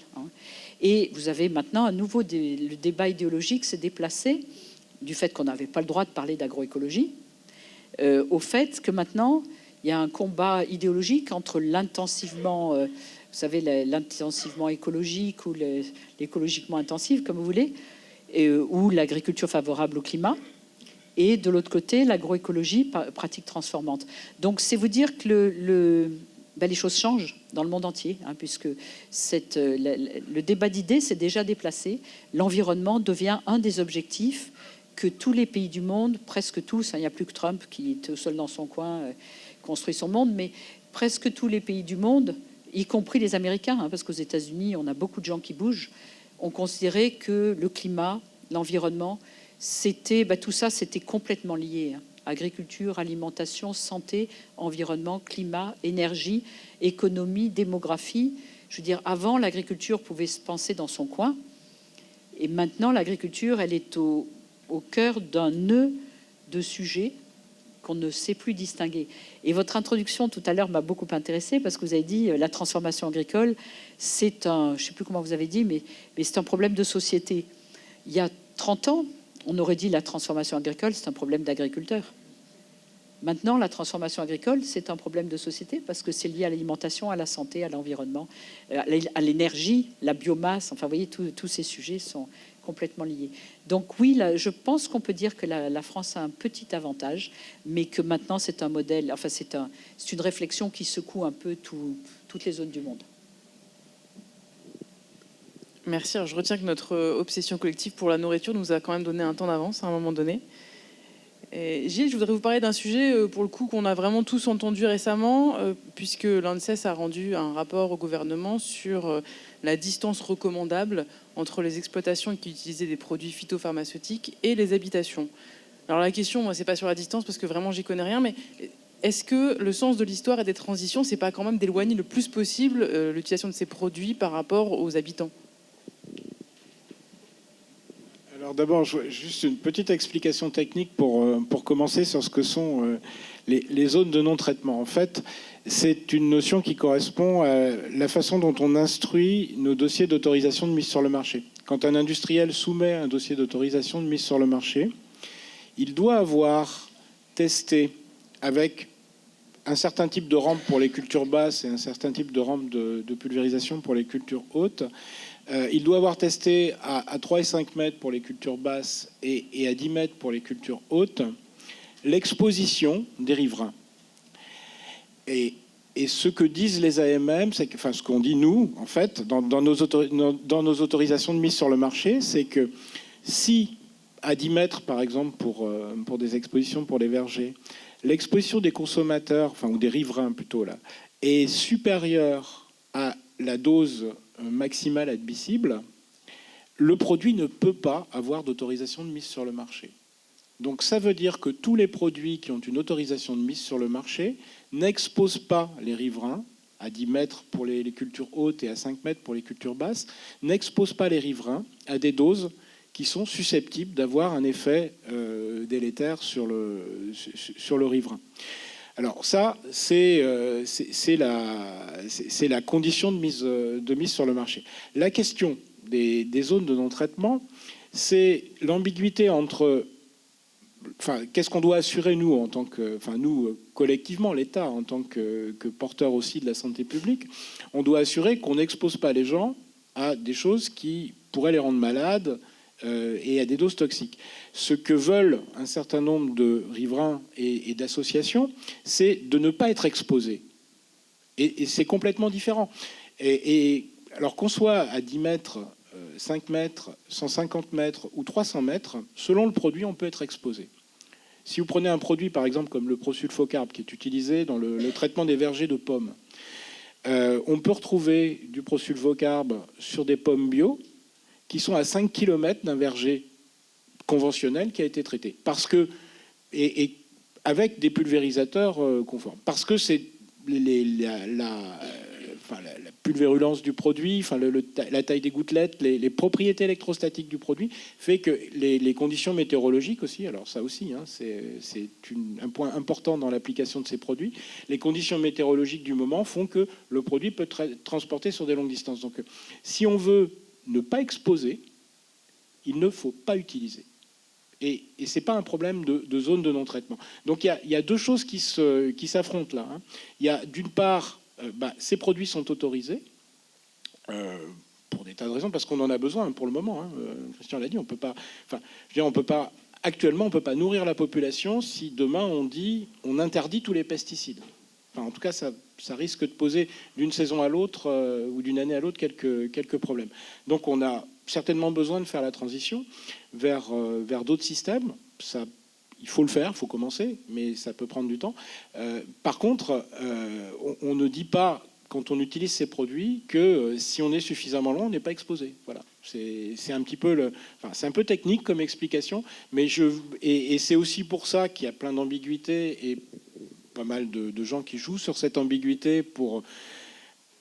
Et vous avez maintenant à nouveau le débat idéologique s'est déplacé du fait qu'on n'avait pas le droit de parler d'agroécologie au fait que maintenant il y a un combat idéologique entre l'intensivement vous savez, l'intensivement écologique ou l'écologiquement intensif, comme vous voulez, ou l'agriculture favorable au climat, et de l'autre côté, l'agroécologie, pratique transformante. Donc, c'est vous dire que les choses changent dans le monde entier, puisque le débat d'idées s'est déjà déplacé. L'environnement devient un des objectifs que tous les pays du monde, presque tous, il n'y a plus que Trump qui est tout seul dans son coin, construit son monde, mais presque tous les pays du monde, y compris les Américains, parce qu'aux États-Unis, on a beaucoup de gens qui bougent, ont considéré que le climat, l'environnement, tout ça, c'était complètement lié. Agriculture, alimentation, santé, environnement, climat, énergie, économie, démographie. Je veux dire, avant, l'agriculture pouvait se penser dans son coin. Et maintenant, l'agriculture, elle est au cœur d'un nœud de sujets qu'on ne sait plus distinguer. Et votre introduction tout à l'heure m'a beaucoup intéressée parce que vous avez dit la transformation agricole, c'est un, je ne sais plus comment vous avez dit, mais c'est un problème de société. Il y a 30 ans, on aurait dit la transformation agricole, c'est un problème d'agriculteurs. Maintenant, la transformation agricole, c'est un problème de société parce que c'est lié à l'alimentation, à la santé, à l'environnement, à l'énergie, la biomasse. Enfin, vous voyez, tous ces sujets sont complètement liés. Donc oui, là, je pense qu'on peut dire que la France a un petit avantage, mais que maintenant, c'est un modèle, enfin, c'est une réflexion qui secoue un peu toutes les zones du monde. Merci. Alors, je retiens que notre obsession collective pour la nourriture nous a quand même donné un temps d'avance à un moment donné. Et Gilles, je voudrais vous parler d'un sujet, pour le coup, qu'on a vraiment tous entendu récemment, puisque l'ANSES a rendu un rapport au gouvernement sur la distance recommandable entre les exploitations qui utilisaient des produits phytopharmaceutiques et les habitations. Alors la question, moi, c'est pas sur la distance, parce que vraiment, j'y connais rien, mais est-ce que le sens de l'histoire et des transitions, c'est pas quand même d'éloigner le plus possible l'utilisation de ces produits par rapport aux habitants ? Alors d'abord, juste une petite explication technique pour commencer sur ce que sont les zones de non-traitement. En fait, c'est une notion qui correspond à la façon dont on instruit nos dossiers d'autorisation de mise sur le marché. Quand un industriel soumet un dossier d'autorisation de mise sur le marché, il doit avoir testé avec un certain type de rampe pour les cultures basses et un certain type de rampe de pulvérisation pour les cultures hautes. Il doit avoir testé à 3 et 5 mètres pour les cultures basses et à 10 mètres pour les cultures hautes l'exposition des riverains. Et ce que disent les AMM, c'est que, enfin ce qu'on dit nous, en fait, dans nos autorisations de mise sur le marché, c'est que si à 10 mètres, par exemple, pour des expositions pour les vergers, l'exposition des consommateurs, enfin ou des riverains plutôt là, est supérieure à la dose maximale admissible, le produit ne peut pas avoir d'autorisation de mise sur le marché. Donc ça veut dire que tous les produits qui ont une autorisation de mise sur le marché n'exposent pas les riverains, à 10 mètres pour les cultures hautes et à 5 mètres pour les cultures basses, n'exposent pas les riverains à des doses qui sont susceptibles d'avoir un effet délétère sur le riverain. Alors ça, c'est la condition de mise sur le marché. La question des zones de non-traitement, c'est l'ambiguïté entre, enfin, qu'est-ce qu'on doit assurer nous en tant que, enfin nous collectivement, l'État en tant que porteur aussi de la santé publique, on doit assurer qu'on n'expose pas les gens à des choses qui pourraient les rendre malades. Et à des doses toxiques. Ce que veulent un certain nombre de riverains et d'associations, c'est de ne pas être exposés. Et c'est complètement différent. Et alors qu'on soit à 10 mètres, 5 mètres, 150 mètres ou 300 mètres, selon le produit, on peut être exposé. Si vous prenez un produit, par exemple, comme le prosulfocarbe, qui est utilisé dans le traitement des vergers de pommes, on peut retrouver du prosulfocarbe sur des pommes bio, qui sont à 5 km d'un verger conventionnel qui a été traité. Parce que, et avec des pulvérisateurs conformes. Parce que c'est la pulvérulence du produit, enfin la taille des gouttelettes, les propriétés électrostatiques du produit, fait que les conditions météorologiques aussi, alors ça aussi, hein, c'est un point important dans l'application de ces produits, les conditions météorologiques du moment font que le produit peut être transporté sur des longues distances. Donc si on veut ne pas exposer, il ne faut pas utiliser. Et ce n'est pas un problème de zone de non-traitement. Donc il y a deux choses qui s'affrontent là. Hein. Il y a d'une part, ces produits sont autorisés pour des tas de raisons, parce qu'on en a besoin pour le moment. Hein. Christian l'a dit, on peut pas. Enfin, je veux dire, on peut pas. Actuellement, on ne peut pas nourrir la population si demain on interdit tous les pesticides. Enfin, en tout cas, ça risque de poser d'une saison à l'autre ou d'une année à l'autre quelques problèmes. Donc on a certainement besoin de faire la transition vers d'autres systèmes. Ça, il faut le faire, il faut commencer, mais ça peut prendre du temps. Par contre, on ne dit pas, quand on utilise ces produits, que si on est suffisamment loin, on n'est pas exposé. Voilà. C'est un petit peu c'est un peu technique comme explication, mais et c'est aussi pour ça qu'il y a plein d'ambiguïtés et pas mal de gens qui jouent sur cette ambiguïté pour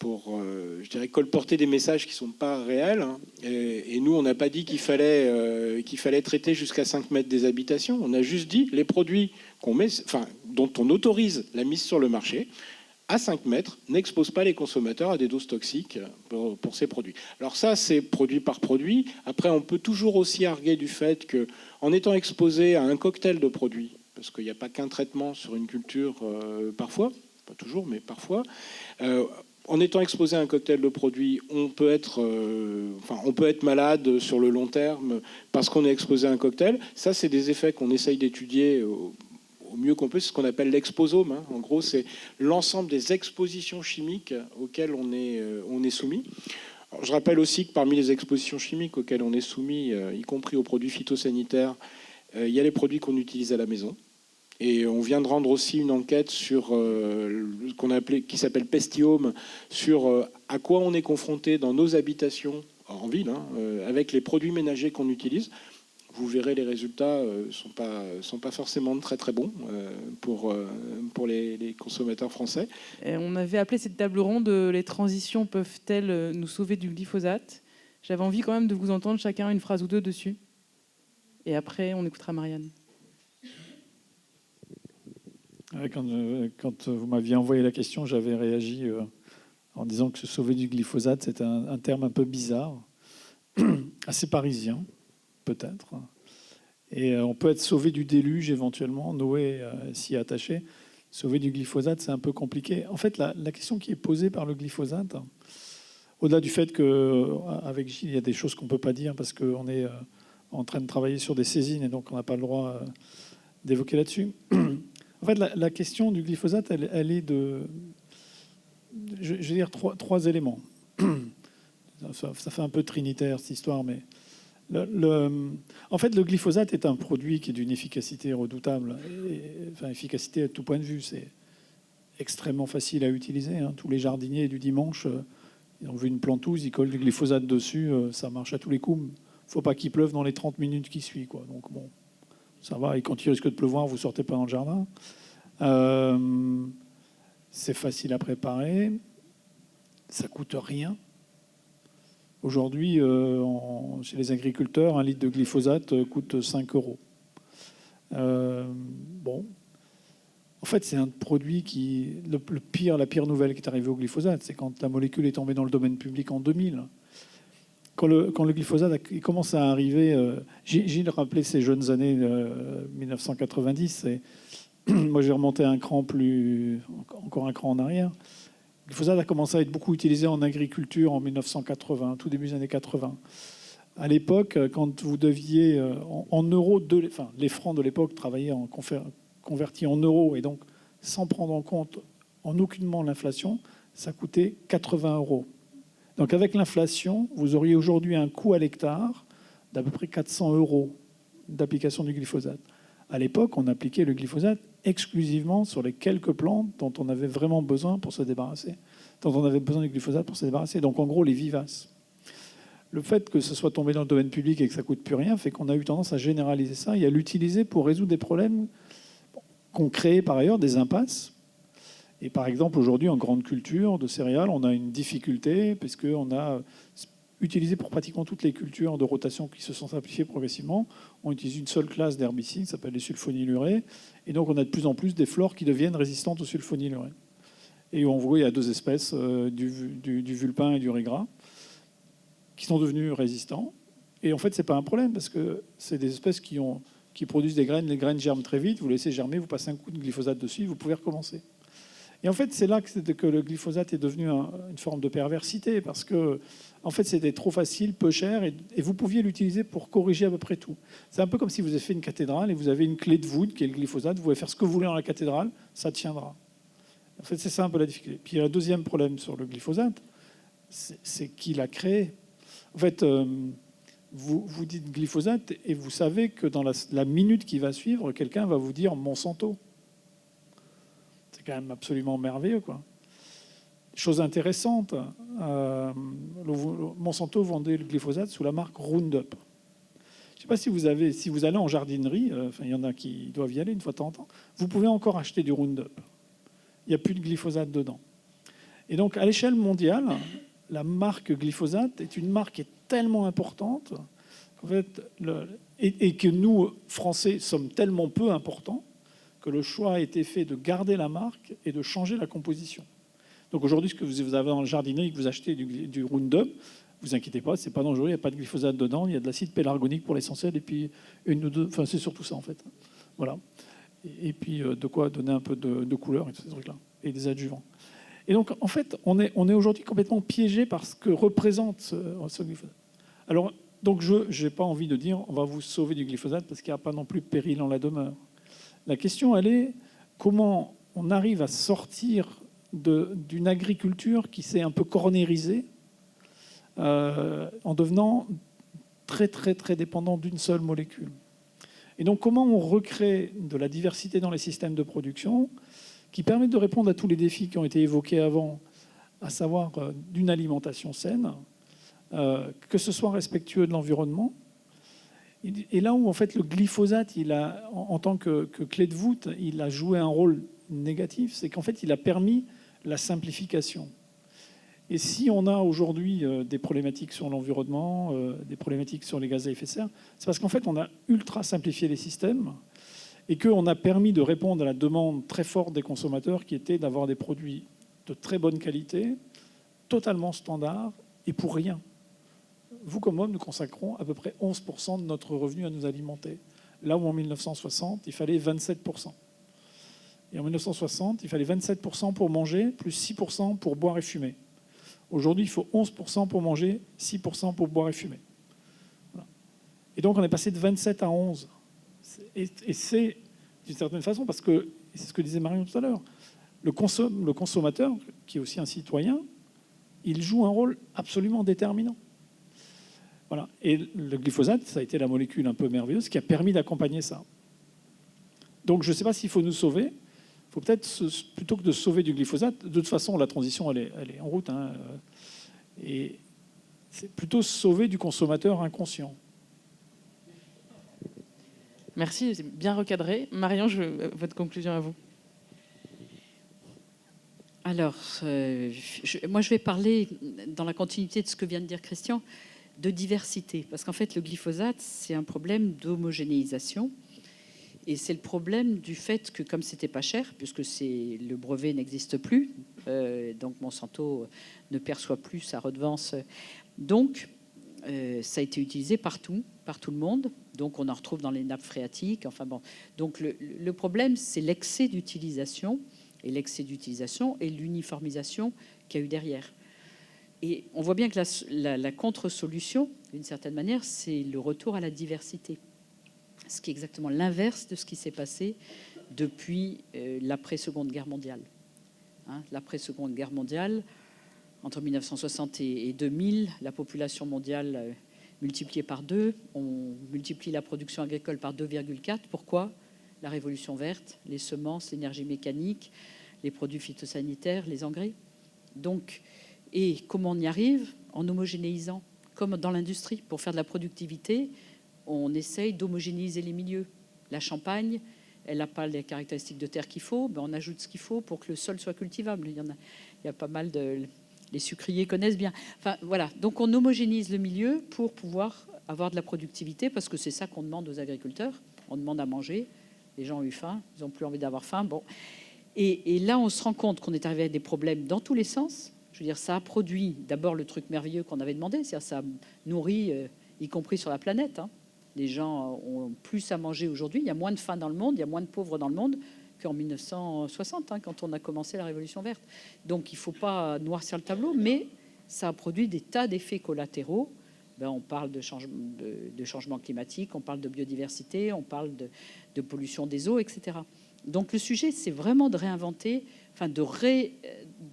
je dirais, colporter des messages qui ne sont pas réels. Hein. Et nous, on n'a pas dit qu'il fallait traiter jusqu'à 5 mètres des habitations. On a juste dit les produits dont on autorise la mise sur le marché à 5 mètres n'exposent pas les consommateurs à des doses toxiques pour ces produits. Alors ça, c'est produit par produit. Après, on peut toujours aussi arguer du fait qu'en étant exposé à un cocktail de produits, parce qu'il n'y a pas qu'un traitement sur une culture parfois, pas toujours, mais parfois, en étant exposé à un cocktail de produits, on peut être malade sur le long terme parce qu'on est exposé à un cocktail. Ça, c'est des effets qu'on essaye d'étudier au mieux qu'on peut. C'est ce qu'on appelle l'exposome. Hein. En gros, c'est l'ensemble des expositions chimiques auxquelles on est soumis. Alors, je rappelle aussi que parmi les expositions chimiques auxquelles on est soumis, y compris aux produits phytosanitaires, il y a les produits qu'on utilise à la maison. Et on vient de rendre aussi une enquête sur qui s'appelle Pestiome, sur à quoi on est confronté dans nos habitations en ville, avec les produits ménagers qu'on utilise. Vous verrez, les résultats sont pas forcément très très bons pour les consommateurs français. Et on avait appelé cette table ronde les transitions peuvent-elles nous sauver du glyphosate. J'avais envie quand même de vous entendre chacun une phrase ou deux dessus. Et après, on écoutera Marianne. Quand vous m'aviez envoyé la question, j'avais réagi en disant que se sauver du glyphosate, c'est un terme un peu bizarre, assez parisien, peut-être. Et on peut être sauvé du déluge éventuellement, Noé s'y est attaché. Sauver du glyphosate, c'est un peu compliqué. En fait, la question qui est posée par le glyphosate, au-delà du fait qu'avec Gilles, il y a des choses qu'on ne peut pas dire parce qu'on est en train de travailler sur des saisines et donc on n'a pas le droit d'évoquer là-dessus. En fait, la question du glyphosate, elle est je vais dire trois éléments. Ça fait un peu trinitaire, cette histoire, mais en fait, le glyphosate est un produit qui est d'une efficacité redoutable. Efficacité à tout point de vue, c'est extrêmement facile à utiliser. Hein. Tous les jardiniers du dimanche, ils ont vu une plantouse, ils collent du glyphosate dessus, ça marche à tous les coups. Il ne faut pas qu'il pleuve dans les 30 minutes qui suivent, quoi. Donc bon, ça va. Et quand il risque de pleuvoir, vous ne sortez pas dans le jardin. C'est facile à préparer. Ça ne coûte rien. Aujourd'hui, chez les agriculteurs, 1 litre de glyphosate coûte 5 €. Bon. En fait, c'est un produit qui... la pire nouvelle qui est arrivée au glyphosate, c'est quand la molécule est tombée dans le domaine public en 2000. Quand le glyphosate commence à arriver... Gilles rappelait ces jeunes années 1990. Moi, j'ai remonté encore un cran en arrière. Le glyphosate a commencé à être beaucoup utilisé en agriculture en 1980, tout début des années 80. À l'époque, quand vous deviez en euros, les francs de l'époque travaillaient convertis en euros et donc sans prendre en compte en aucunement l'inflation, ça coûtait 80 €. Donc avec l'inflation, vous auriez aujourd'hui un coût à l'hectare d'à peu près 400 € d'application du glyphosate. À l'époque, on appliquait le glyphosate exclusivement sur les quelques plantes dont on avait vraiment besoin pour se débarrasser, dont on avait besoin du glyphosate pour se débarrasser. Donc en gros, les vivaces. Le fait que ce soit tombé dans le domaine public et que ça ne coûte plus rien fait qu'on a eu tendance à généraliser ça et à l'utiliser pour résoudre des problèmes qu'ont créé par ailleurs des impasses. Et par exemple, aujourd'hui, en grande culture de céréales, on a une difficulté puisqu'on a utilisé pour pratiquement toutes les cultures de rotation qui se sont simplifiées progressivement. On utilise une seule classe d'herbicides, ça s'appelle les sulfonylurées. Et donc, on a de plus en plus des flores qui deviennent résistantes aux sulfonylurées. Et en gros, il y a 2 espèces, du vulpin et du régras, qui sont devenus résistants. Et en fait, ce n'est pas un problème parce que c'est des espèces qui produisent des graines. Les graines germent très vite. Vous laissez germer, vous passez un coup de glyphosate dessus, vous pouvez recommencer. Et en fait, c'est là que le glyphosate est devenu une forme de perversité parce que, en fait, c'était trop facile, peu cher, et vous pouviez l'utiliser pour corriger à peu près tout. C'est un peu comme si vous avez fait une cathédrale et vous avez une clé de voûte qui est le glyphosate. Vous pouvez faire ce que vous voulez dans la cathédrale, ça tiendra. En fait, c'est ça un peu la difficulté. Puis il y a un deuxième problème sur le glyphosate, c'est qui l'a créé. En fait, vous dites glyphosate et vous savez que dans la minute qui va suivre, quelqu'un va vous dire Monsanto. C'est quand même absolument merveilleux, quoi. Chose intéressante, Monsanto vendait le glyphosate sous la marque Roundup. Je ne sais pas si vous allez en jardinerie, il y en a qui doivent y aller une fois de temps en temps, vous pouvez encore acheter du Roundup. Il n'y a plus de glyphosate dedans. Et donc, à l'échelle mondiale, la marque glyphosate est une marque qui est tellement importante qu'en fait, et que nous, Français, sommes tellement peu importants que le choix a été fait de garder la marque et de changer la composition. Donc aujourd'hui, ce que vous avez dans le jardinerie, que vous achetez du Roundup, vous inquiétez pas, c'est pas dangereux, il n'y a pas de glyphosate dedans, il y a de l'acide pélargonique pour l'essentiel, et puis une ou deux, enfin c'est surtout ça en fait. Voilà. Et puis de quoi donner un peu de couleur et tous ces trucs-là, et des adjuvants. Et donc en fait, on est aujourd'hui complètement piégé par ce que représente ce glyphosate. Alors, donc je n'ai pas envie de dire on va vous sauver du glyphosate parce qu'il n'y a pas non plus péril en la demeure. La question, elle est comment on arrive à sortir d'une agriculture qui s'est un peu cornérisée en devenant très, très, très dépendant d'une seule molécule. Et donc, comment on recrée de la diversité dans les systèmes de production qui permettent de répondre à tous les défis qui ont été évoqués avant, à savoir d'une alimentation saine, que ce soit respectueux de l'environnement. Et là où, en fait, le glyphosate, en tant que clé de voûte, il a joué un rôle négatif, c'est qu'en fait, il a permis la simplification. Et si on a aujourd'hui des problématiques sur l'environnement, des problématiques sur les gaz à effet de serre, c'est parce qu'en fait, on a ultra simplifié les systèmes et qu'on a permis de répondre à la demande très forte des consommateurs qui était d'avoir des produits de très bonne qualité, totalement standards et pour rien. Vous comme moi, nous consacrons à peu près 11% de notre revenu à nous alimenter. Là où en 1960, il fallait 27%. Et en 1960, il fallait 27% pour manger, plus 6% pour boire et fumer. Aujourd'hui, il faut 11% pour manger, 6% pour boire et fumer. Voilà. Et donc, on est passé de 27 à 11. Et c'est, d'une certaine façon, parce que, c'est ce que disait Marion tout à l'heure, le consommateur, qui est aussi un citoyen, il joue un rôle absolument déterminant. Voilà. Et le glyphosate, ça a été la molécule un peu merveilleuse qui a permis d'accompagner ça. Donc, je ne sais pas s'il faut nous sauver. Il faut peut-être, plutôt que de sauver du glyphosate, de toute façon, la transition, elle est en route. Hein, et c'est plutôt sauver du consommateur inconscient. Merci, c'est bien recadré. Marion, votre conclusion à vous. Alors, moi, je vais parler, dans la continuité de ce que vient de dire Christian, de diversité. Parce qu'en fait, le glyphosate, c'est un problème d'homogénéisation. Et c'est le problème du fait que, comme c'était pas cher, puisque le brevet n'existe plus, donc Monsanto ne perçoit plus sa redevance. Donc, ça a été utilisé partout, par tout le monde. Donc, on en retrouve dans les nappes phréatiques. Enfin bon. Donc, le problème, c'est l'excès d'utilisation. Et l'excès d'utilisation et l'uniformisation qu'il y a eu derrière. Et on voit bien que la contre-solution, d'une certaine manière, c'est le retour à la diversité. Ce qui est exactement l'inverse de ce qui s'est passé depuis l'après-Seconde Guerre mondiale. Hein, l'après-Seconde Guerre mondiale, entre 1960 et 2000, la population mondiale multipliée par 2, on multiplie la production agricole par 2,4. Pourquoi ? La révolution verte, les semences, l'énergie mécanique, les produits phytosanitaires, les engrais. Donc, et comment on y arrive ? En homogénéisant, comme dans l'industrie. Pour faire de la productivité, on essaye d'homogénéiser les milieux. La Champagne, elle n'a pas les caractéristiques de terre qu'il faut, ben on ajoute ce qu'il faut pour que le sol soit cultivable. Il y a pas mal de... Les sucriers connaissent bien. Enfin, voilà. Donc, on homogénise le milieu pour pouvoir avoir de la productivité, parce que c'est ça qu'on demande aux agriculteurs. On demande à manger. Les gens ont eu faim, ils n'ont plus envie d'avoir faim. Bon. Et là, on se rend compte qu'on est arrivé à des problèmes dans tous les sens. Je veux dire, ça a produit d'abord le truc merveilleux qu'on avait demandé, c'est-à-dire ça nourrit, y compris sur la planète. Hein. Les gens ont plus à manger aujourd'hui. Il y a moins de faim dans le monde, il y a moins de pauvres dans le monde qu'en 1960, hein, quand on a commencé la Révolution verte. Donc, il ne faut pas noircir le tableau, mais ça a produit des tas d'effets collatéraux. Ben, on parle de changement climatique, on parle de biodiversité, on parle de pollution des eaux, etc. Donc le sujet, c'est vraiment de réinventer, enfin de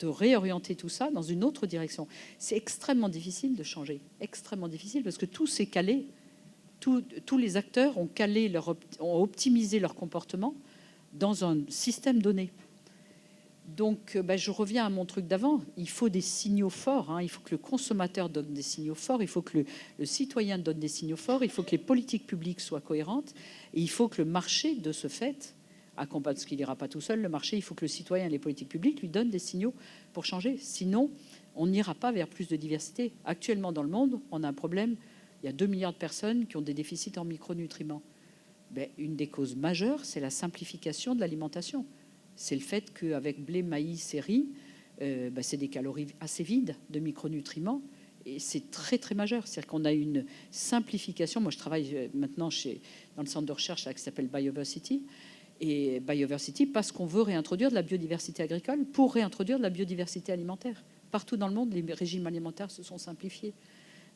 réorienter tout ça dans une autre direction. C'est extrêmement difficile de changer, extrêmement difficile, parce que tout s'est calé. Tous les acteurs ont ont optimisé leur comportement dans un système donné. Donc, je reviens à mon truc d'avant. Il faut des signaux forts. Hein. Il faut que le consommateur donne des signaux forts. Il faut que le citoyen donne des signaux forts. Il faut que les politiques publiques soient cohérentes. Et il faut que le marché, de ce fait, parce qu'il n'ira pas tout seul, le marché. Il faut que le citoyen et les politiques publiques lui donnent des signaux pour changer. Sinon, on n'ira pas vers plus de diversité. Actuellement, dans le monde, on a un problème. Il y a 2 milliards de personnes qui ont des déficits en micronutriments. Une des causes majeures, c'est la simplification de l'alimentation. C'est le fait qu'avec blé, maïs et riz, c'est des calories assez vides de micronutriments. Et c'est très, très majeur. C'est-à-dire qu'on a une simplification. Moi, je travaille maintenant dans le centre de recherche là, qui s'appelle Bioversity. Et Bioversity, parce qu'on veut réintroduire de la biodiversité agricole pour réintroduire de la biodiversité alimentaire. Partout dans le monde, les régimes alimentaires se sont simplifiés.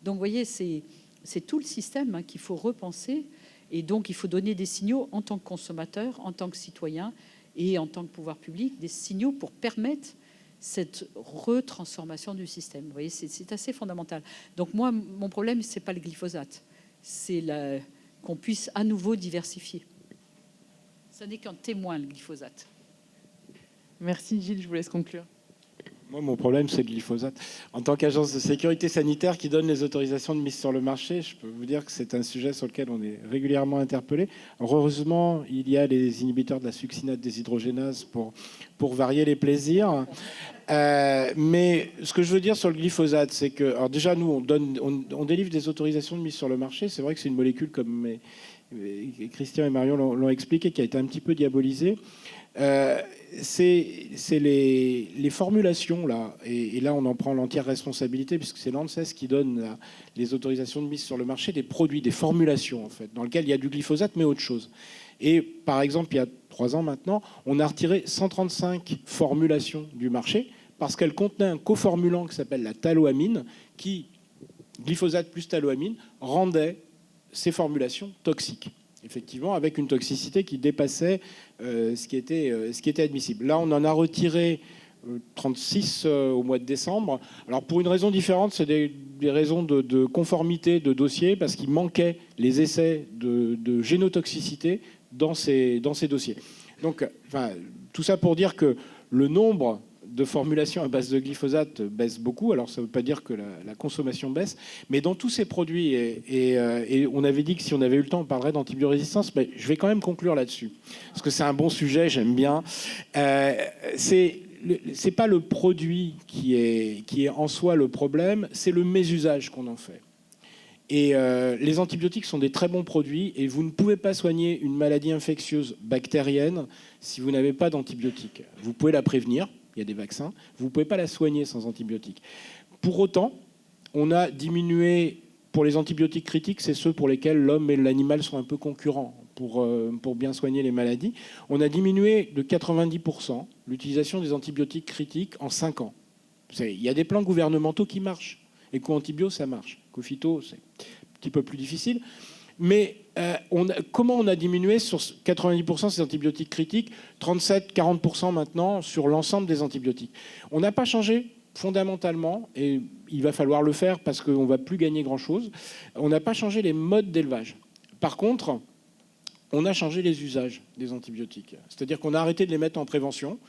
Donc, vous voyez, c'est tout le système qu'il faut repenser. Et donc, il faut donner des signaux en tant que consommateur, en tant que citoyen et en tant que pouvoir public, des signaux pour permettre cette retransformation du système. Vous voyez, c'est assez fondamental. Donc moi, mon problème, ce n'est pas le glyphosate. C'est qu'on puisse à nouveau diversifier. Ça n'est qu'un témoin, le glyphosate. Merci Gilles, je vous laisse conclure. Moi, mon problème, c'est le glyphosate. En tant qu'agence de sécurité sanitaire qui donne les autorisations de mise sur le marché, je peux vous dire que c'est un sujet sur lequel on est régulièrement interpellé. Heureusement, il y a les inhibiteurs de la succinate déshydrogénase pour varier les plaisirs. Mais ce que je veux dire sur le glyphosate, c'est que, alors déjà, nous, on délivre des autorisations de mise sur le marché. C'est vrai que c'est une molécule, comme Christian et Marion l'ont expliqué, qui a été un petit peu diabolisée. C'est les formulations là, et là on en prend l'entière responsabilité puisque c'est l'ANSES qui donne les autorisations de mise sur le marché des produits, des formulations en fait, dans lesquelles il y a du glyphosate mais autre chose. Et par exemple, il y a 3 ans maintenant, on a retiré 135 formulations du marché parce qu'elles contenaient un coformulant qui s'appelle la taloamine, qui, glyphosate plus taloamine, rendait ces formulations toxiques. Effectivement, avec une toxicité qui dépassait ce qui était admissible. Là, on en a retiré 36 au mois de décembre. Alors, pour une raison différente, c'est des raisons de conformité de dossier, parce qu'il manquait les essais de génotoxicité dans ces dossiers. Donc, tout ça pour dire que le nombre de formulations à base de glyphosate baisse beaucoup. Alors, ça ne veut pas dire que la consommation baisse, mais dans tous ces produits, et on avait dit que si on avait eu le temps, on parlerait d'antibiorésistance, mais je vais quand même conclure là-dessus, parce que c'est un bon sujet, j'aime bien. C'est pas le produit qui est en soi le problème, c'est le mésusage qu'on en fait. Et les antibiotiques sont des très bons produits, et vous ne pouvez pas soigner une maladie infectieuse bactérienne si vous n'avez pas d'antibiotiques. Vous pouvez la prévenir, il y a des vaccins, vous ne pouvez pas la soigner sans antibiotiques. Pour autant, on a diminué, pour les antibiotiques critiques, c'est ceux pour lesquels l'homme et l'animal sont un peu concurrents pour bien soigner les maladies, on a diminué de 90% l'utilisation des antibiotiques critiques en 5 ans. Il y a des plans gouvernementaux qui marchent. Éco-antibio, ça marche. Éco-phyto, c'est un petit peu plus difficile. Mais comment on a diminué sur 90% ces antibiotiques critiques, 37-40% maintenant sur l'ensemble des antibiotiques? On n'a pas changé fondamentalement, et il va falloir le faire parce qu'on ne va plus gagner grand-chose, on n'a pas changé les modes d'élevage. Par contre, on a changé les usages des antibiotiques. C'est-à-dire qu'on a arrêté de les mettre en prévention.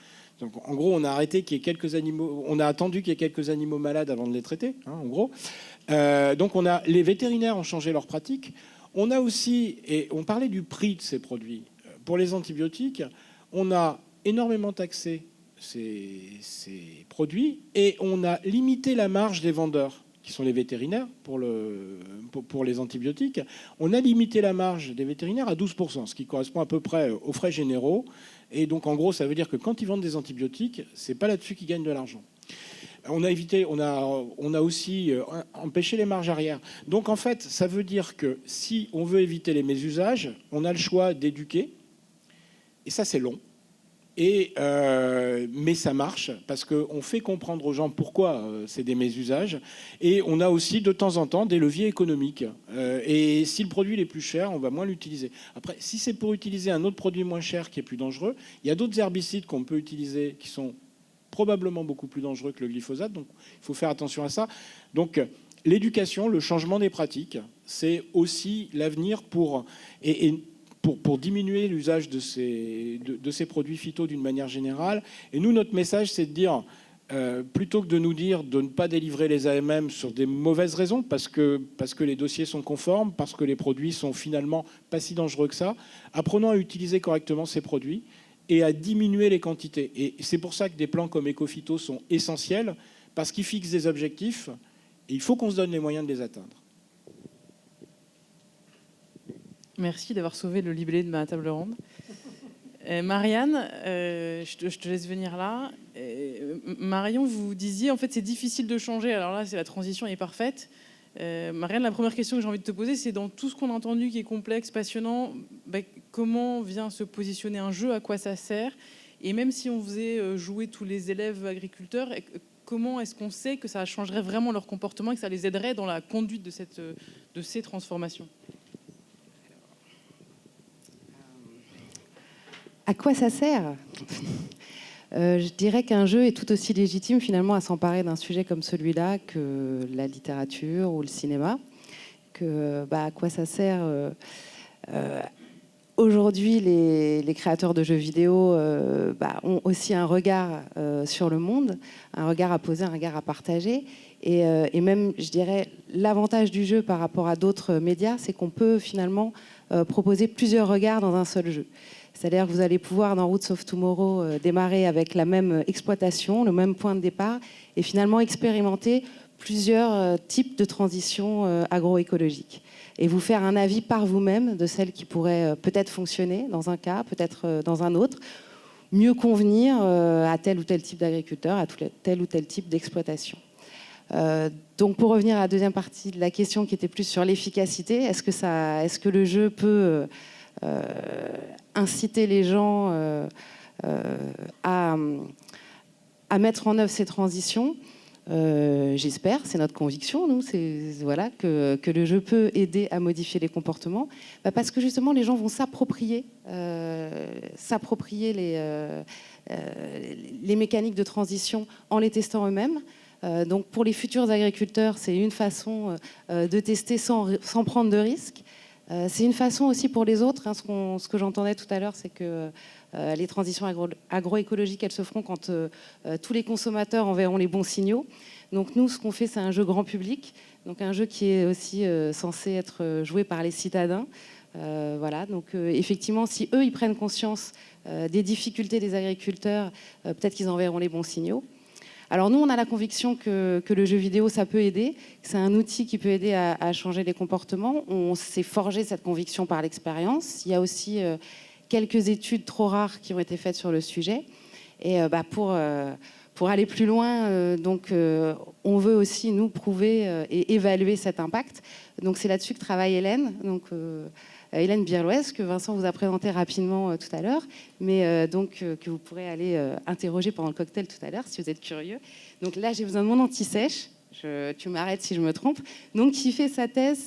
Donc, en gros, on a arrêté qu'il y ait quelques animaux, on a attendu qu'il y ait quelques animaux malades avant de les traiter, en gros. Donc, les vétérinaires ont changé leurs pratiques. On a aussi, et on parlait du prix de ces produits, pour les antibiotiques, on a énormément taxé ces produits et on a limité la marge des vendeurs, qui sont les vétérinaires, pour les antibiotiques. On a limité la marge des vétérinaires à 12%, ce qui correspond à peu près aux frais généraux. Et donc, en gros, ça veut dire que quand ils vendent des antibiotiques, c'est pas là-dessus qu'ils gagnent de l'argent. On a aussi empêché les marges arrière. Donc, en fait, ça veut dire que si on veut éviter les mésusages, on a le choix d'éduquer. Et ça, c'est long. Mais ça marche parce qu'on fait comprendre aux gens pourquoi c'est des mésusages. Et on a aussi de temps en temps des leviers économiques. Et si le produit est plus cher, on va moins l'utiliser. Après, si c'est pour utiliser un autre produit moins cher qui est plus dangereux, il y a d'autres herbicides qu'on peut utiliser qui sont probablement beaucoup plus dangereux que le glyphosate. Donc, il faut faire attention à ça. Donc, l'éducation, le changement des pratiques, c'est aussi l'avenir pour diminuer l'usage de ces produits phyto d'une manière générale. Et nous, notre message, c'est de dire, plutôt que de nous dire de ne pas délivrer les AMM sur des mauvaises raisons, parce que les dossiers sont conformes, parce que les produits sont finalement pas si dangereux que ça, apprenons à utiliser correctement ces produits et à diminuer les quantités. Et c'est pour ça que des plans comme Ecophyto sont essentiels, parce qu'ils fixent des objectifs, et il faut qu'on se donne les moyens de les atteindre. Merci d'avoir sauvé le libellé de ma table ronde. Marianne, je te laisse venir là. Marion, vous disiez, en fait, c'est difficile de changer. Alors là, la transition est parfaite. Marianne, la première question que j'ai envie de te poser, c'est dans tout ce qu'on a entendu qui est complexe, passionnant, comment vient se positionner un jeu, à quoi ça sert? Et même si on faisait jouer tous les élèves agriculteurs, comment est-ce qu'on sait que ça changerait vraiment leur comportement et que ça les aiderait dans la conduite de ces transformations? À quoi ça sert? Je dirais qu'un jeu est tout aussi légitime finalement à s'emparer d'un sujet comme celui-là que la littérature ou le cinéma. À quoi ça sert? Aujourd'hui, les créateurs de jeux vidéo ont aussi un regard sur le monde, un regard à poser, un regard à partager. Et même, je dirais, l'avantage du jeu par rapport à d'autres médias, c'est qu'on peut finalement proposer plusieurs regards dans un seul jeu. C'est-à-dire que vous allez pouvoir, dans Roots of Tomorrow, démarrer avec la même exploitation, le même point de départ, et finalement expérimenter plusieurs types de transitions agroécologiques. Et vous faire un avis par vous-même de celles qui pourraient peut-être fonctionner dans un cas, peut-être dans un autre, mieux convenir à tel ou tel type d'agriculteur, à tel ou tel type d'exploitation. Donc pour revenir à la deuxième partie de la question qui était plus sur l'efficacité, est-ce que le jeu peut inciter les gens à mettre en œuvre ces transitions? J'espère, c'est notre conviction, nous, voilà, que le jeu peut aider à modifier les comportements, parce que justement les gens vont s'approprier les mécaniques de transition en les testant eux-mêmes. Donc pour les futurs agriculteurs, c'est une façon de tester sans prendre de risques. C'est une façon aussi pour les autres. Ce que j'entendais tout à l'heure, c'est que les transitions agroécologiques, elles se feront quand tous les consommateurs enverront les bons signaux. Donc nous, ce qu'on fait, c'est un jeu grand public, donc un jeu qui est aussi censé être joué par les citadins. Voilà. Donc effectivement, si eux, ils prennent conscience des difficultés des agriculteurs, peut-être qu'ils enverront les bons signaux. Alors nous, on a la conviction que le jeu vidéo, ça peut aider, que c'est un outil qui peut aider à changer les comportements. On s'est forgé cette conviction par l'expérience. Il y a aussi quelques études trop rares qui ont été faites sur le sujet. Et pour aller plus loin, on veut aussi, nous, prouver et évaluer cet impact. Donc c'est là-dessus que travaille Hélène. Donc, Hélène Birloès, que Vincent vous a présenté rapidement tout à l'heure, mais que vous pourrez aller interroger pendant le cocktail tout à l'heure, si vous êtes curieux. Donc là, j'ai besoin de mon anti-sèche. Tu m'arrêtes si je me trompe. Donc, qui fait sa thèse,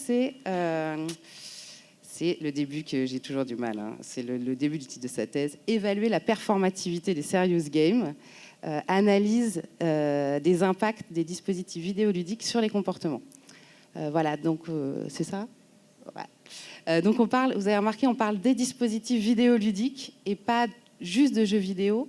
c'est le début que j'ai toujours du mal. C'est le début du titre de sa thèse. Évaluer la performativité des serious games. Analyse des impacts des dispositifs vidéoludiques sur les comportements. Voilà, donc c'est ça. Voilà. Donc vous avez remarqué, on parle des dispositifs vidéoludiques et pas juste de jeux vidéo,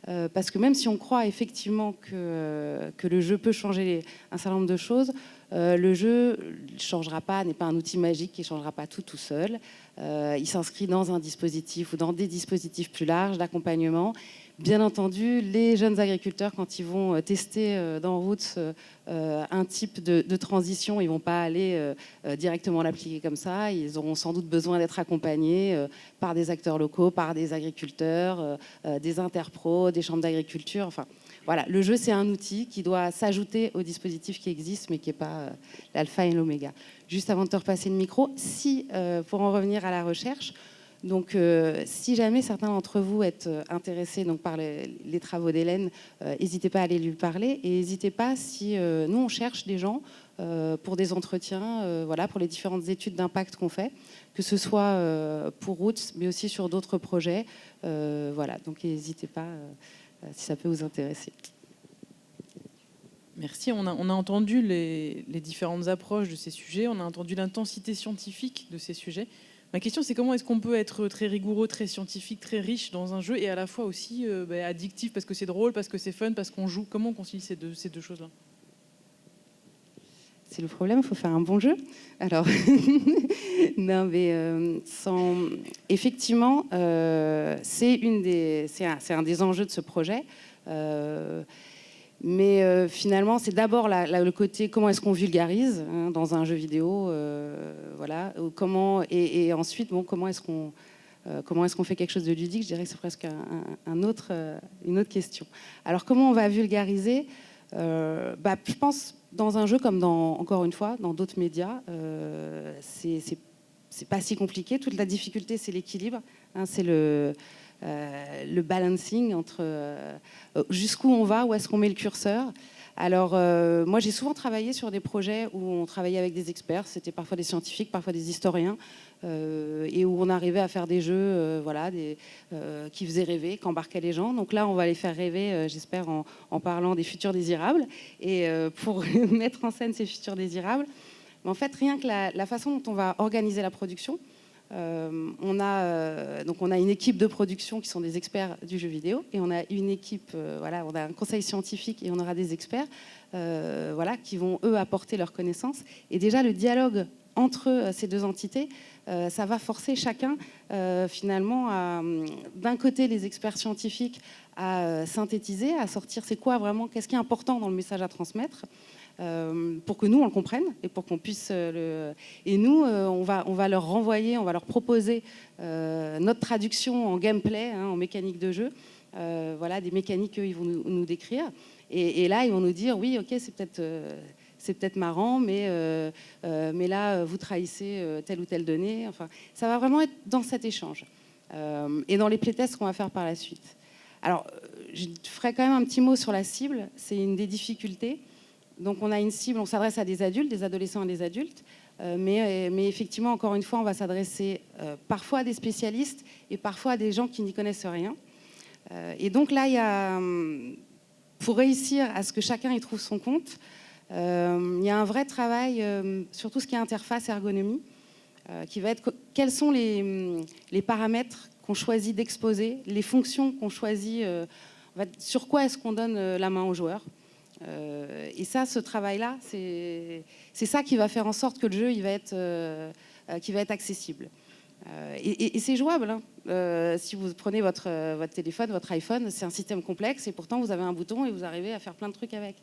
parce que même si on croit effectivement que le jeu peut changer un certain nombre de choses, le jeu ne changera pas, n'est pas un outil magique qui ne changera pas tout seul. Il s'inscrit dans un dispositif ou dans des dispositifs plus larges d'accompagnement. Bien entendu, les jeunes agriculteurs, quand ils vont tester dans Roots un type de transition, ils ne vont pas aller directement l'appliquer comme ça. Ils auront sans doute besoin d'être accompagnés par des acteurs locaux, par des agriculteurs, des interpros, des chambres d'agriculture. Enfin, voilà, le jeu, c'est un outil qui doit s'ajouter au dispositif qui existe, mais qui n'est pas l'alpha et l'oméga. Juste avant de te repasser le micro, pour en revenir à la recherche, donc, si jamais certains d'entre vous êtes intéressés par les travaux d'Hélène, n'hésitez pas à aller lui parler et n'hésitez pas si nous on cherche des gens pour des entretiens, voilà, pour les différentes études d'impact qu'on fait, que ce soit pour Roots, mais aussi sur d'autres projets. Voilà, donc n'hésitez pas si ça peut vous intéresser. Merci. On a entendu les différentes approches de ces sujets, on a entendu l'intensité scientifique de ces sujets. Ma question, c'est comment est-ce qu'on peut être très rigoureux, très scientifique, très riche dans un jeu et à la fois aussi addictif parce que c'est drôle, parce que c'est fun, parce qu'on joue. Comment on concilie ces deux choses-là? C'est le problème, il faut faire un bon jeu. Alors, non, mais effectivement, c'est un des enjeux de ce projet. Mais finalement, c'est d'abord le côté comment est-ce qu'on vulgarise dans un jeu vidéo, voilà. Et ensuite, bon, comment est-ce qu'on fait quelque chose de ludique? Je dirais que c'est presque une autre question. Alors, comment on va vulgariser? Je pense dans un jeu comme encore une fois, dans d'autres médias, c'est pas si compliqué. Toute la difficulté, c'est l'équilibre. C'est le balancing entre jusqu'où on va, où est-ce qu'on met le curseur. Alors, moi, j'ai souvent travaillé sur des projets où on travaillait avec des experts. C'était parfois des scientifiques, parfois des historiens, et où on arrivait à faire des jeux qui faisaient rêver, qui embarquaient les gens. Donc là, on va les faire rêver, j'espère, en parlant des futurs désirables. Et pour mettre en scène ces futurs désirables, en fait, rien que la façon dont on va organiser la production, on a une équipe de production qui sont des experts du jeu vidéo, et on a une équipe, on a un conseil scientifique et on aura des experts qui vont eux apporter leurs connaissances. Et déjà le dialogue entre ces deux entités, ça va forcer chacun finalement d'un côté les experts scientifiques à synthétiser, à sortir c'est quoi vraiment, qu'est-ce qui est important dans le message à transmettre. Pour que nous on le comprenne et pour qu'on puisse et nous on va leur renvoyer, on va leur proposer notre traduction en gameplay, en mécanique de jeu, des mécaniques qu'ils vont nous décrire, et là ils vont nous dire oui, ok, c'est peut-être marrant, mais là vous trahissez telle ou telle donnée. Enfin, ça va vraiment être dans cet échange et dans les playtests qu'on va faire par la suite. Alors je ferai quand même un petit mot sur la cible. C'est une des difficultés. Donc on a une cible, on s'adresse à des adultes, des adolescents et des adultes, mais effectivement, encore une fois, on va s'adresser parfois à des spécialistes et parfois à des gens qui n'y connaissent rien. Et donc là, pour réussir à ce que chacun y trouve son compte, il y a un vrai travail sur tout ce qui est interface, ergonomie, qui va être quels sont les paramètres qu'on choisit d'exposer, les fonctions qu'on choisit, sur quoi est-ce qu'on donne la main aux joueurs. Et ça, ce travail-là, c'est ça qui va faire en sorte que le jeu il va être accessible. Et c'est jouable. Si vous prenez votre téléphone, votre iPhone, c'est un système complexe et pourtant vous avez un bouton et vous arrivez à faire plein de trucs avec.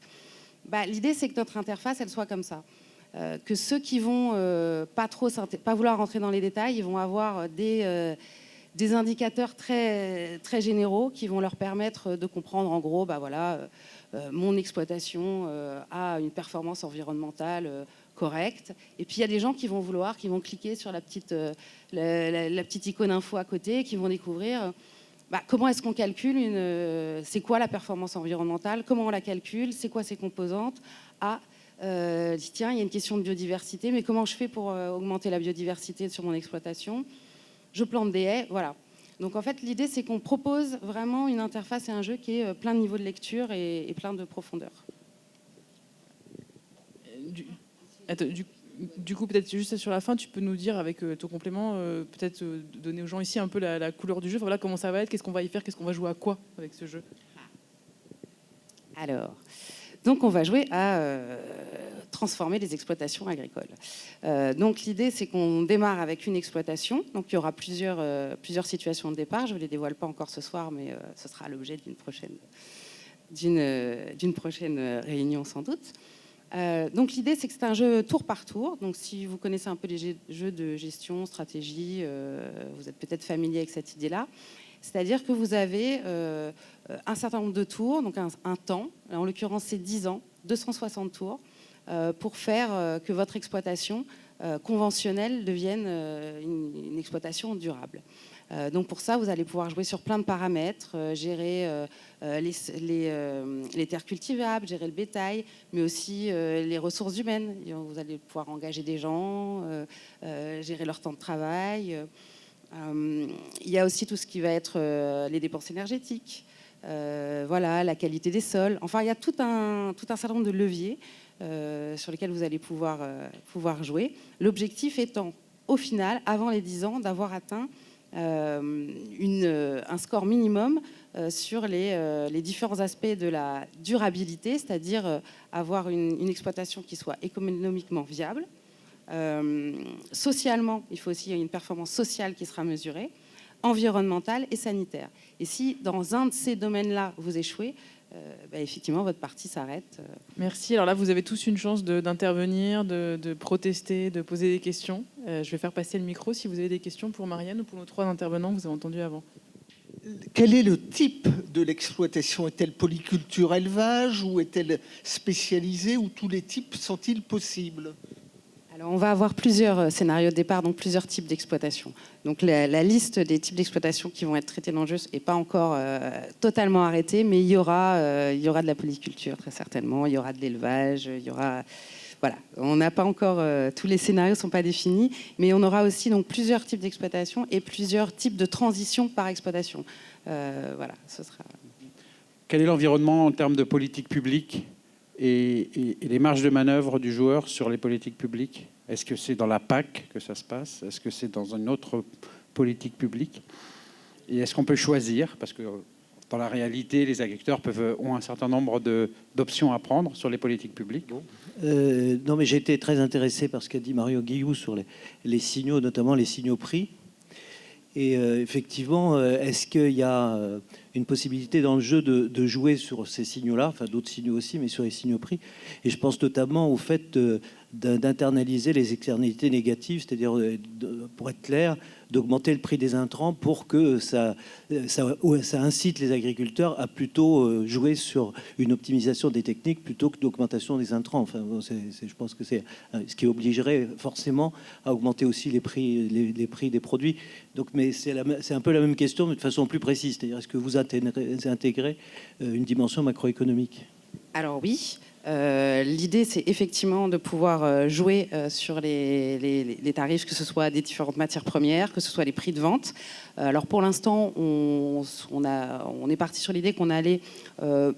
L'idée, c'est que notre interface, elle soit comme ça. Que ceux qui vont pas vouloir rentrer dans les détails, ils vont avoir des indicateurs très, très généraux qui vont leur permettre de comprendre en gros, mon exploitation a une performance environnementale correcte. Et puis il y a des gens qui vont cliquer sur la petite icône info à côté, qui vont découvrir comment est-ce qu'on calcule c'est quoi la performance environnementale, comment on la calcule, c'est quoi ses composantes. Tiens, il y a une question de biodiversité, mais comment je fais pour augmenter la biodiversité sur mon exploitation? Je plante des haies, voilà. Donc en fait, l'idée, c'est qu'on propose vraiment une interface et un jeu qui est plein de niveaux de lecture et plein de profondeur. Du coup, peut-être juste sur la fin, tu peux nous dire avec ton complément, peut-être donner aux gens ici un peu la couleur du jeu. Voilà, comment ça va être, qu'est-ce qu'on va y faire, qu'est-ce qu'on va jouer à quoi avec ce jeu? Alors, donc on va jouer à transformer les exploitations agricoles. Donc l'idée, c'est qu'on démarre avec une exploitation. Donc il y aura plusieurs situations de départ. Je ne les dévoile pas encore ce soir, mais ce sera l'objet d'une prochaine réunion sans doute. Donc l'idée, c'est que c'est un jeu tour par tour. Donc si vous connaissez un peu les jeux de gestion, stratégie, vous êtes peut-être familier avec cette idée-là. C'est-à-dire que vous avez un certain nombre de tours, donc un temps. En l'occurrence, c'est 10 ans, 260 tours, pour faire que votre exploitation conventionnelle devienne une exploitation durable. Donc pour ça, vous allez pouvoir jouer sur plein de paramètres, gérer les terres cultivables, gérer le bétail, mais aussi les ressources humaines. Vous allez pouvoir engager des gens, gérer leur temps de travail. Il y a aussi tout ce qui va être les dépenses énergétiques, la qualité des sols. Enfin, il y a tout un certain nombre de leviers sur lesquels vous allez pouvoir jouer. L'objectif étant, au final, avant les 10 ans, d'avoir atteint un score minimum sur les différents aspects de la durabilité, c'est-à-dire avoir une exploitation qui soit économiquement viable. Socialement, il faut aussi une performance sociale qui sera mesurée, environnementale et sanitaire. Et si dans un de ces domaines-là, vous échouez, effectivement, votre partie s'arrête. Merci. Alors là, vous avez tous une chance d'intervenir, de protester, de poser des questions. Je vais faire passer le micro si vous avez des questions pour Marianne ou pour nos 3 intervenants que vous avez entendus avant. Quel est le type de l'exploitation? Est-elle polyculture élevage ou est-elle spécialisée, ou tous les types sont-ils possibles? Alors, on va avoir plusieurs scénarios de départ, donc plusieurs types d'exploitation. Donc la liste des types d'exploitation qui vont être traités dans le jeu n'est pas encore totalement arrêtée, mais il y aura de la polyculture très certainement, il y aura de l'élevage, il y aura... Voilà, on n'a pas encore... tous les scénarios ne sont pas définis, mais on aura aussi donc, plusieurs types d'exploitation et plusieurs types de transition par exploitation. Voilà, ce sera... Quel est l'environnement en termes de politique publique et les marges de manœuvre du joueur sur les politiques publiques? Est-ce que c'est dans la PAC que ça se passe? Est-ce que c'est dans une autre politique publique? Et est-ce qu'on peut choisir? Parce que dans la réalité, les agriculteurs ont un certain nombre d'options à prendre sur les politiques publiques. Non, mais j'ai été très intéressé par ce qu'a dit Mario Guillou sur les signaux, notamment les signaux prix. Et effectivement, est-ce qu'il y a une possibilité dans le jeu de jouer sur ces signaux-là, enfin d'autres signaux aussi, mais sur les signaux prix? Et je pense notamment au fait d'internaliser les externalités négatives, c'est-à-dire, pour être clair, d'augmenter le prix des intrants pour que ça incite les agriculteurs à plutôt jouer sur une optimisation des techniques plutôt que d'augmentation des intrants. Enfin, je pense que c'est ce qui obligerait forcément à augmenter aussi les prix des produits. Donc, mais c'est un peu la même question, mais de façon plus précise. C'est-à-dire, est-ce que vous intégrez une dimension macroéconomique? Alors oui. L'idée, c'est effectivement de pouvoir jouer sur les tarifs, que ce soit des différentes matières premières, que ce soit les prix de vente. Alors pour l'instant, on est parti sur l'idée qu'on allait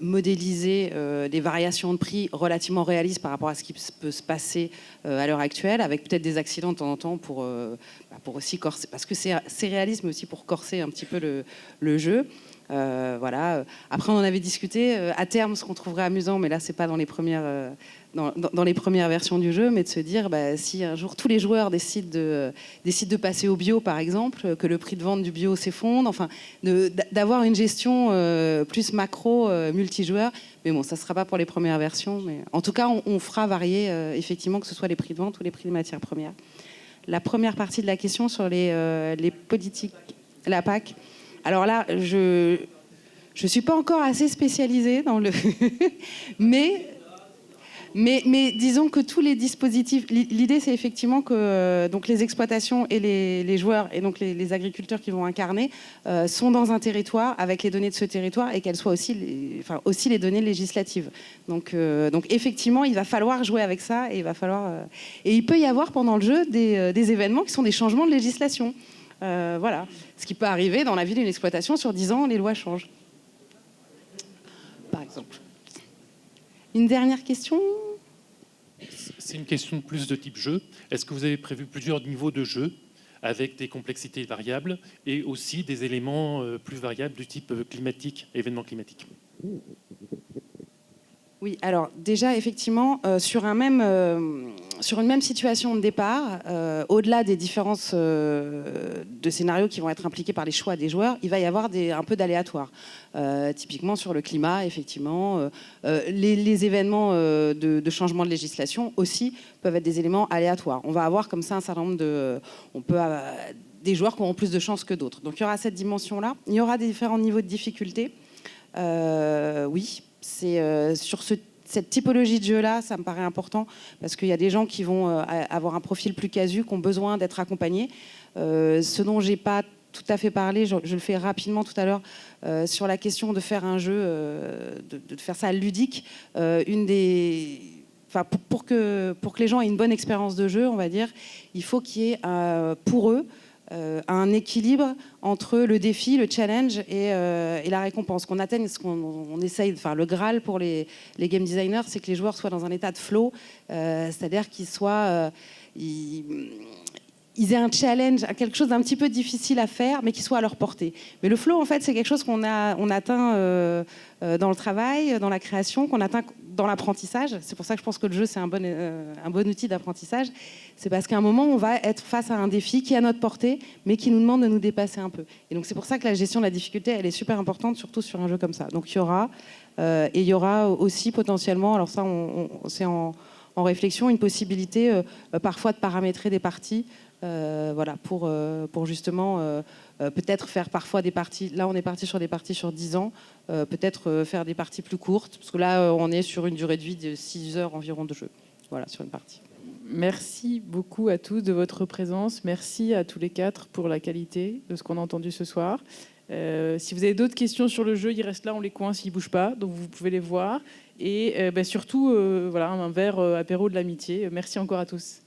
modéliser des variations de prix relativement réalistes par rapport à ce qui peut se passer à l'heure actuelle, avec peut-être des accidents de temps en temps pour aussi corser, parce que c'est réaliste, mais aussi pour corser un petit peu le jeu. Voilà. Après, on en avait discuté. À terme, ce qu'on trouverait amusant, mais là, c'est pas dans les premières versions du jeu, mais de se dire, si un jour tous les joueurs décident de passer au bio, par exemple, que le prix de vente du bio s'effondre, enfin, d'avoir une gestion plus macro, multijoueur. Mais bon, ça ne sera pas pour les premières versions. Mais en tout cas, on fera varier, effectivement, que ce soit les prix de vente ou les prix des matières premières. La première partie de la question sur les politiques, la PAC. Alors là, je suis pas encore assez spécialisée dans le... mais disons que tous les dispositifs... L'idée, c'est effectivement que donc les exploitations et les joueurs, et donc les agriculteurs qui vont incarner, sont dans un territoire avec les données de ce territoire et qu'elles soient aussi les données législatives. Donc effectivement, il va falloir jouer avec ça et et il peut y avoir pendant le jeu des événements qui sont des changements de législation. Voilà. Ce qui peut arriver dans la vie d'une exploitation, sur 10 ans, les lois changent. Par exemple. Une dernière question? C'est une question plus de type jeu. Est-ce que vous avez prévu plusieurs niveaux de jeu avec des complexités variables et aussi des éléments plus variables du type climatique, événements climatiques? Oui, alors déjà, effectivement, sur une même situation de départ, au-delà des différences de scénarios qui vont être impliqués par les choix des joueurs, il va y avoir un peu d'aléatoire. Typiquement sur le climat, effectivement, les événements de changement de législation aussi peuvent être des éléments aléatoires. On va avoir comme ça un certain nombre des joueurs qui auront plus de chances que d'autres. Donc il y aura cette dimension-là. Il y aura des différents niveaux de difficulté. Oui. C'est sur cette typologie de jeu-là, ça me paraît important parce qu'il y a des gens qui vont avoir un profil plus casu, qui ont besoin d'être accompagnés. Ce dont j'ai pas tout à fait parlé, je le fais rapidement tout à l'heure, sur la question de faire un jeu, de faire ça ludique. Pour que les gens aient une bonne expérience de jeu, on va dire, il faut qu'il y ait pour eux un équilibre entre le défi, le challenge et la récompense. Qu'on atteigne ce qu'on essaye, enfin le Graal pour les game designers, c'est que les joueurs soient dans un état de flow, c'est-à-dire qu'ils soient... ils ils aient un challenge, quelque chose d'un petit peu difficile à faire, mais qui soit à leur portée. Mais le flow, en fait, c'est quelque chose qu'on atteint dans le travail, dans la création, qu'on atteint dans l'apprentissage. C'est pour ça que je pense que le jeu, c'est un bon outil d'apprentissage. C'est parce qu'à un moment, on va être face à un défi qui est à notre portée, mais qui nous demande de nous dépasser un peu. Et donc, c'est pour ça que la gestion de la difficulté, elle est super importante, surtout sur un jeu comme ça. Donc, il y aura aussi potentiellement, alors ça, c'est en réflexion, une possibilité parfois de paramétrer des parties, voilà, pour justement peut-être faire parfois des parties. Là, on est parti sur des parties sur 10 ans, peut-être faire des parties plus courtes, parce que là, on est sur une durée de vie de 6 heures environ de jeu, voilà, sur une partie. Merci beaucoup à tous de votre présence. Merci à tous les 4 pour la qualité de ce qu'on a entendu ce soir. Si vous avez d'autres questions sur le jeu, ils restent là, on les coince, ils ne bougent pas, donc vous pouvez les voir. Et surtout, voilà, un verre apéro de l'amitié. Merci encore à tous.